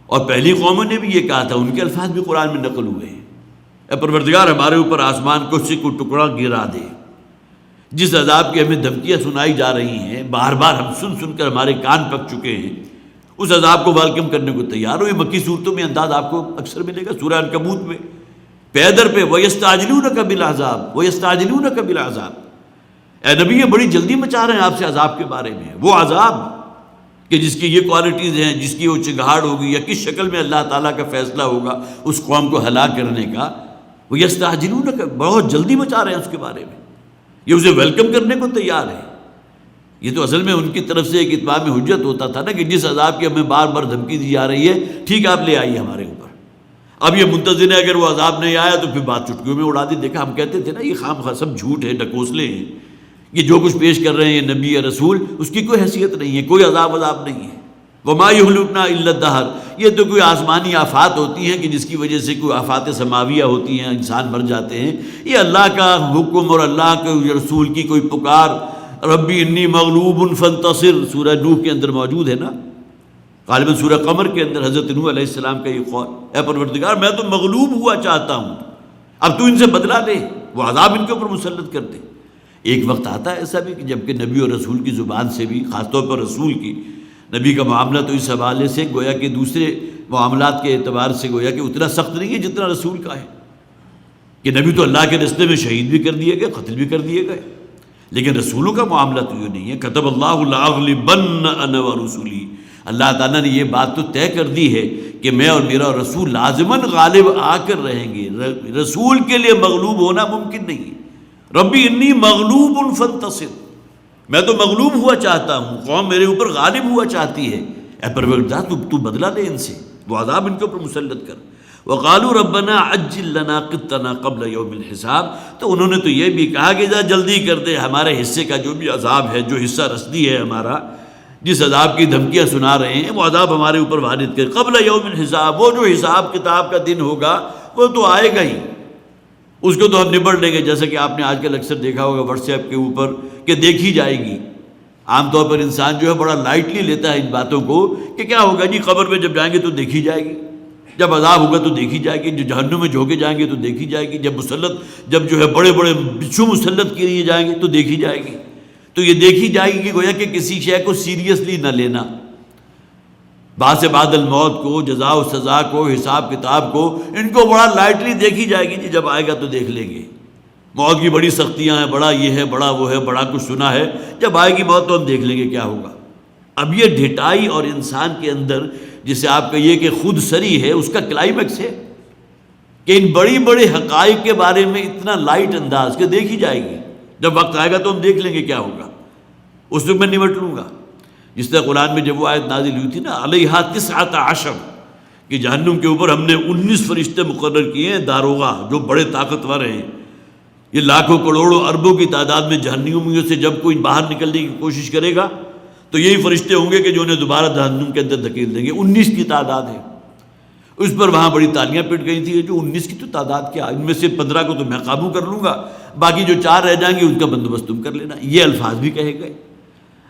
اور پہلی قوموں نے بھی یہ کہا تھا، ان کے الفاظ بھی قرآن میں نقل ہوئے ہیں، اے پروردگار ہمارے اوپر آسمان کو سے کوئی ٹکڑا گرا دے. جس عذاب کی ہمیں دھمکیاں سنائی جا رہی ہیں، بار بار ہم سن سن کر ہمارے کان پک چکے ہیں، اس عذاب کو ویلکم کرنے کو تیار ہو. یہ مکی صورتوں میں انداز آپ کو اکثر ملے گا. سورہ عنکبوت میں پیدر پہ وَيَسْتَعْجِلُونَكَ بِالْعَذَابِ وَيَسْتَعْجِلُونَكَ بِالْعَذَابِ. اے نبی یہ بڑی جلدی مچا رہے ہیں آپ سے عذاب کے بارے میں. وہ عذاب کہ جس کی یہ کوالٹیز ہیں، جس کی وہ چنگھاڑ ہوگی یا کس شکل میں اللہ تعالیٰ کا فیصلہ ہوگا اس قوم کو ہلاک کرنے کا. وَيَسْتَعْجِلُونَكَ بہت جلدی مچا رہے ہیں اس کے بارے میں، یہ اسے ویلکم کرنے کو تیار ہے. یہ تو اصل میں ان کی طرف سے ایک اتمام حجت ہوتا تھا نا کہ جس عذاب کی ہمیں بار بار دھمکی دی جا رہی ہے، ٹھیک آپ لے آئیے ہمارے اوپر. اب یہ منتظر ہے اگر وہ عذاب نہیں آیا تو پھر بات چٹکیوں میں اڑا دی. دیکھا ہم کہتے تھے نا یہ خام خواہ سب جھوٹ ہے، ڈکوسلے ہیں، یہ جو کچھ پیش کر رہے ہیں یہ نبی یا رسول اس کی کوئی حیثیت نہیں ہے، کوئی عذاب نہیں ہے. وما یہلکنا الا الدہر. یہ تو کوئی آسمانی آفات ہوتی ہیں کہ جس کی وجہ سے کوئی آفات سماویہ ہوتی ہیں، انسان مر جاتے ہیں. یہ اللہ کا حکم اور اللہ کے رسول کی کوئی پکار، ربی انی مغلوب فانتصر، سورہ نوح کے اندر موجود ہے نا، غالباً سورہ قمر کے اندر حضرت نوح علیہ السلام کا یہ قول، اے پروردگار میں تو مغلوب ہوا چاہتا ہوں، اب تو ان سے بدلہ لے، وہ عذاب ان کے اوپر مسلط کر دے. ایک وقت آتا ہے ایسا بھی کہ جب کہ نبی اور رسول کی زبان سے بھی، خاص طور پر رسول کی، نبی کا معاملہ تو اس حوالے سے گویا کہ دوسرے معاملات کے اعتبار سے گویا کہ اتنا سخت نہیں ہے جتنا رسول کا ہے، کہ نبی تو اللہ کے رستے میں شہید بھی کر دیے گئے، قتل بھی کر دیے گئے، لیکن رسولوں کا معاملہ تو یہ نہیں ہے. کتب اللہ لأغلبن انا ورسولی. اللہ تعالیٰ نے یہ بات تو طے کر دی ہے کہ میں اور میرا رسول لازماً غالب آ کر رہیں گے. رسول کے لیے مغلوب ہونا ممکن نہیں ہے. ربی انی مغلوب فانتصر، میں تو مغلوب ہوا چاہتا ہوں، قوم میرے اوپر غالب ہوا چاہتی ہے، اے پروردگار تو بدلہ لے ان سے، وہ عذاب ان کے اوپر مسلط کر. وقالوا ربنا عجل لنا قطنا قبل یوم الحساب. تو انہوں نے تو یہ بھی کہا کہ ذرا جلدی کر دے ہمارے حصے کا جو بھی عذاب ہے، جو حصہ رسدی ہے ہمارا، جس عذاب کی دھمکیاں سنا رہے ہیں وہ عذاب ہمارے اوپر وارد کر قبل یوم الحساب. وہ جو حساب کتاب کا دن ہوگا وہ تو آئے گا ہی، اس کو تو ہم نبڑ لیں گے. جیسا کہ آپ نے آج کل اکثر دیکھا ہوگا واٹس ایپ کے اوپر کہ دیکھی جائے گی. عام طور پر انسان جو ہے بڑا لائٹلی لیتا ہے ان باتوں کو کہ کیا ہوگا جی قبر میں جب جائیں گے تو دیکھی جائے گی، جب عذاب ہوگا تو دیکھی جائے گی، جو جہنم میں جھونکے جائیں گے تو دیکھی جائے گی، جب جو ہے بڑے بڑے بچھو مسلط کیے جائیں گے تو دیکھی جائے گی. تو یہ دیکھی جائے گی کہ گویا کہ کسی شے کو سیریسلی نہ لینا. بعد سے بعد الموت کو، جزا و سزا کو، حساب کتاب کو، ان کو بڑا لائٹلی دیکھی جائے گی. جی جب آئے گا تو دیکھ لیں گے، موت کی بڑی سختیاں ہیں، بڑا یہ ہے، بڑا وہ ہے، بڑا کچھ سنا ہے، جب آئے گی موت تو ہم دیکھ لیں گے کیا ہوگا. اب یہ ڈھٹائی اور انسان کے اندر جسے آپ کہیے کہ خود سری ہے، اس کا کلائمیکس ہے کہ ان بڑی بڑے حقائق کے بارے میں اتنا لائٹ انداز کہ دیکھی جائے گی، جب وقت آئے گا تو ہم دیکھ لیں گے کیا ہوگا، اس وقت میں نمٹ لوں گا. جس طرح قرآن میں جب وہ آیت نازل ہوئی تھی نا علیہا 19 کہ جہنم کے اوپر ہم نے 19 فرشتے مقرر کیے ہیں، داروغہ جو بڑے طاقتور ہیں. یہ لاکھوں کروڑوں اربوں کی تعداد میں جہنمیوں سے جب کوئی باہر نکلنے کی کوشش کرے گا تو یہی فرشتے ہوں گے کہ جو انہیں دوبارہ جہنم کے اندر دھکیل دیں گے. 19 کی تعداد ہے. اس پر وہاں بڑی تالیاں پٹ گئی تھی، جو 19 کی تو تعداد کیا، ان میں سے 15 کو تو میں قابو کر لوں گا، باقی جو 4 رہ جائیں گے ان کا بندوبست تم کر لینا. یہ الفاظ بھی کہے گئے.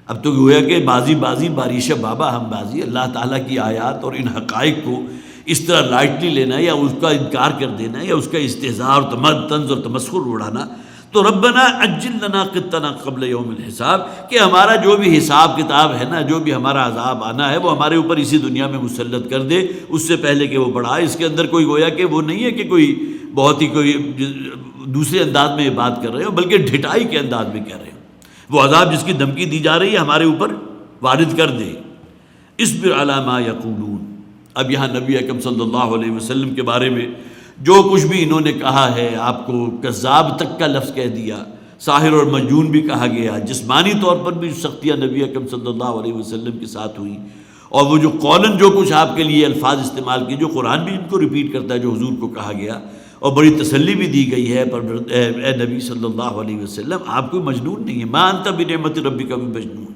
اب تو گویا کہ بازی باریش بابا ہم بازی. اللہ تعالیٰ کی آیات اور ان حقائق کو اس طرح لائٹلی لینا یا اس کا انکار کر دینا یا اس کا استہزاء اور طنز اور تمسخر اڑانا. تو ربنا عجل لنا قطنا قبل یوم الحساب کہ ہمارا جو بھی حساب کتاب ہے نا، جو بھی ہمارا عذاب آنا ہے وہ ہمارے اوپر اسی دنیا میں مسلط کر دے، اس سے پہلے کہ وہ بڑھا. اس کے اندر کوئی گویا کہ وہ نہیں ہے کہ کوئی بہت ہی کوئی دوسرے انداز میں یہ بات کر رہے ہو، بلکہ ڈھٹائی کے انداز میں کہہ رہے ہو. وہ عذاب جس کی دھمکی دی جا رہی ہے ہمارے اوپر وارد کر دے. اصبر علی ما یقولون. اب یہاں نبی اکرم صلی اللہ علیہ وسلم کے بارے میں جو کچھ بھی انہوں نے کہا ہے، آپ کو کذاب تک کا لفظ کہہ دیا، ساحر اور مجنون بھی کہا گیا، جسمانی طور پر بھی سختیاں نبی اکرم صلی اللہ علیہ وسلم کے ساتھ ہوئیں، اور وہ جو قولاً جو کچھ آپ کے لیے الفاظ استعمال کیے جو قرآن بھی ان کو ریپیٹ کرتا ہے جو حضور کو کہا گیا، اور بڑی تسلی بھی دی گئی ہے پر اے نبی صلی اللہ علیہ وسلم آپ کوئی مجنون نہیں ہے، ما انت بنعمت ربک بمجنون،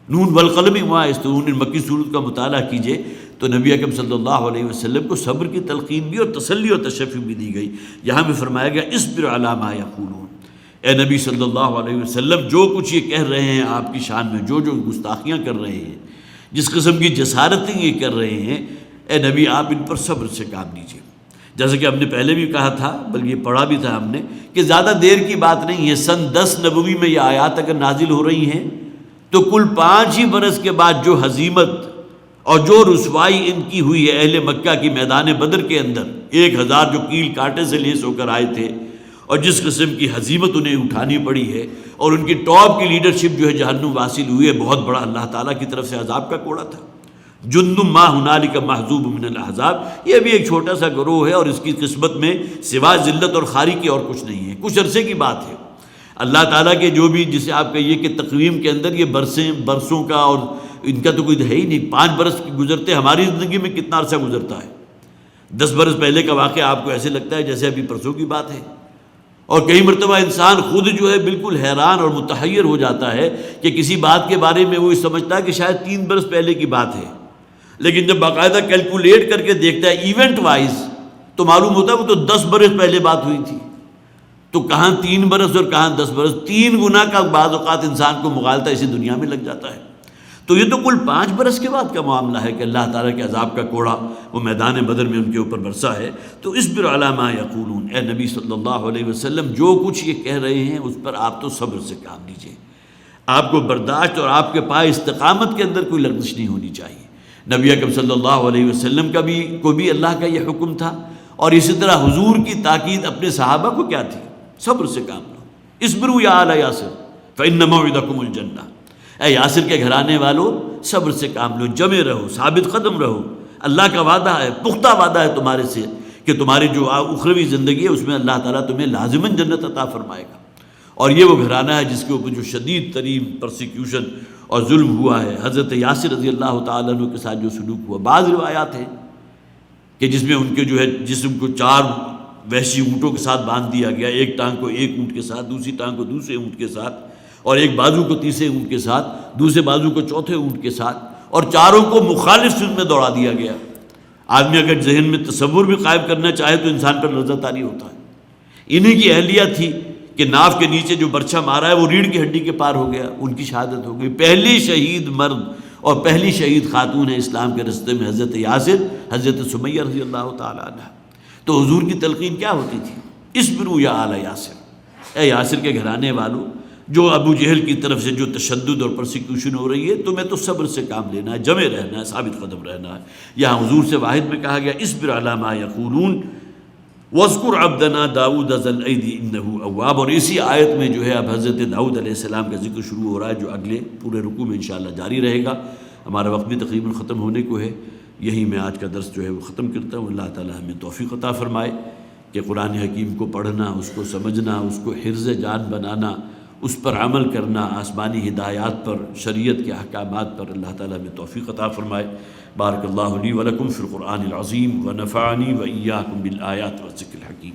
نون والقلم وما یسطرون، ان مکی صورت کا مطالعہ کیجئے تو نبی اکرم صلی اللہ علیہ وسلم کو صبر کی تلقین بھی اور تسلی اور تشفی بھی دی گئی۔ یہاں میں فرمایا گیا اصبر علی ما یقولون، اے نبی صلی اللہ علیہ وسلم جو کچھ یہ کہہ رہے ہیں آپ کی شان میں، جو جو گستاخیاں کر رہے ہیں، جس قسم کی جسارتیں یہ کر رہے ہیں، اے نبی آپ ان پر صبر سے کام لیجیے۔ جیسے کہ ہم نے پہلے بھی کہا تھا، بلکہ یہ پڑھا بھی تھا ہم نے، کہ زیادہ دیر کی بات نہیں ہے، سن 10 نبوی میں یہ آیات اگر نازل ہو رہی ہیں تو کل 5 ہی برس کے بعد جو ہزیمت اور جو رسوائی ان کی ہوئی ہے اہل مکہ کی میدان بدر کے اندر، 1000 جو کیل کانٹے سے لیس ہو کر آئے تھے، اور جس قسم کی ہزیمت انہیں اٹھانی پڑی ہے، اور ان کی ٹاپ کی لیڈرشپ جو ہے جہنم واصل ہوئی ہے، بہت بڑا اللہ تعالیٰ کی طرف سے عذاب کا کوڑا تھا۔ جند ما ہنالک محذوب من الاحزاب، یہ بھی ایک چھوٹا سا گروہ ہے اور اس کی قسمت میں سوا ذلت اور خاری کی اور کچھ نہیں ہے، کچھ عرصے کی بات ہے۔ اللہ تعالیٰ کے جو بھی، جسے آپ کہیے کہ تقویم کے اندر یہ برسوں کا اور ان کا تو کوئی ہے ہی نہیں، 5 برس گزرتے، ہماری زندگی میں کتنا عرصہ گزرتا ہے؟ 10 برس پہلے کا واقعہ آپ کو ایسے لگتا ہے جیسے ابھی پرسوں کی بات ہے، اور کئی مرتبہ انسان خود جو ہے بالکل حیران اور متحیر ہو جاتا ہے کہ کسی بات کے بارے میں وہ سمجھتا ہے کہ شاید 3 برس پہلے کی بات ہے، لیکن جب باقاعدہ کیلکولیٹ کر کے دیکھتا ہے ایونٹ وائز تو معلوم ہوتا ہے وہ تو 10 برس پہلے بات ہوئی تھی۔ تو کہاں 3 برس اور کہاں 10 برس، 3 گنا کا بعض اوقات انسان کو مغالطہ اسی دنیا میں لگ جاتا ہے۔ تو یہ تو کل 5 برس کے بعد کا معاملہ ہے کہ اللہ تعالیٰ کے عذاب کا کوڑا وہ میدان بدر میں ان کے اوپر برسا ہے۔ تو اصبر علی ما یقولون، اے نبی صلی اللہ علیہ وسلم جو کچھ یہ کہہ رہے ہیں اس پر آپ تو صبر سے کام لیجیے، آپ کو برداشت اور آپ کے پائے استقامت کے اندر کوئی لغزش نہیں ہونی چاہیے۔ نبی اکرم صلی اللہ علیہ وسلم کو بھی اللہ کا یہ حکم تھا، اور اسی طرح حضور کی تاکید اپنے صحابہ کو کیا تھی؟ صبر سے کام لو، اصبروا یا آل یاسر فإن موعدکم الجنہ، اے یاسر کے گھرانے والو صبر سے کام لو، جمے رہو، ثابت قدم رہو، اللہ کا وعدہ ہے، پختہ وعدہ ہے تمہارے سے کہ تمہاری جو اخروی زندگی ہے اس میں اللہ تعالیٰ تمہیں لازماً جنت عطا فرمائے گا۔ اور یہ وہ گھرانہ ہے جس کے اوپر جو شدید ترین پرسیکیوشن اور ظلم ہوا ہے، حضرت یاسر رضی اللہ تعالیٰ عنہ کے ساتھ جو سلوک ہوا۔ بعض روایات ہیں کہ جس میں ان کے جو ہے جسم کو 4 وحشی اونٹوں کے ساتھ باندھ دیا گیا، ایک ٹانگ کو ایک اونٹ کے ساتھ، دوسری ٹانگ کو دوسرے اونٹ کے ساتھ، اور ایک بازو کو تیسرے اونٹ کے ساتھ، دوسرے بازو کو چوتھے اونٹ کے ساتھ، اور چاروں کو مخالف سمت میں دوڑا دیا گیا۔ آدمی اگر ذہن میں تصور بھی قائم کرنا چاہے تو انسان پر لرزہ طاری ہوتا ہے۔ انہی کی اہلیہ تھی کہ ناف کے نیچے جو برچھا مارا ہے وہ ریڑھ کی ہڈی کے پار ہو گیا، ان کی شہادت ہو گئی۔ پہلی شہید مرد اور پہلی شہید خاتون ہے اسلام کے رستے میں حضرت یاسر، حضرت سمیہ رضی اللہ تعالیٰ عنہ۔ تو حضور کی تلقین کیا ہوتی تھی؟ اصبروا یا آل یاسر، اے یاسر کے گھرانے والوں، جو ابو جہل کی طرف سے جو تشدد اور پرسیکیوشن ہو رہی ہے تمہیں تو صبر سے کام لینا ہے، جمے رہنا ہے، ثابت قدم رہنا ہے۔ یہاں حضور سے واحد میں کہا گیا اصبر علی ما یقولون واذکر عبدنا داؤد ذا الایدی انہ اواب، اور اسی آیت میں جو ہے اب حضرت داؤد علیہ السلام کا ذکر شروع ہو رہا ہے، جو اگلے پورے رکوع میں انشاءاللہ جاری رہے گا۔ ہمارا وقت بھی تقریباً ختم ہونے کو ہے، یہی میں آج کا درس جو ہے وہ ختم کرتا ہوں۔ اللہ تعالی ہمیں توفیق عطا فرمائے کہ قرآن حکیم کو پڑھنا، اس کو سمجھنا، اس کو حرز جان بنانا، اس پر عمل کرنا، آسمانی ہدایات پر، شریعت کے احکامات پر اللہ تعالی ہمیں توفیق عطا فرمائے۔ بارک اللہ لی ولکم فی القرآن العظیم ونفعنی وإیاکم بالآیات والذکر الحکیم۔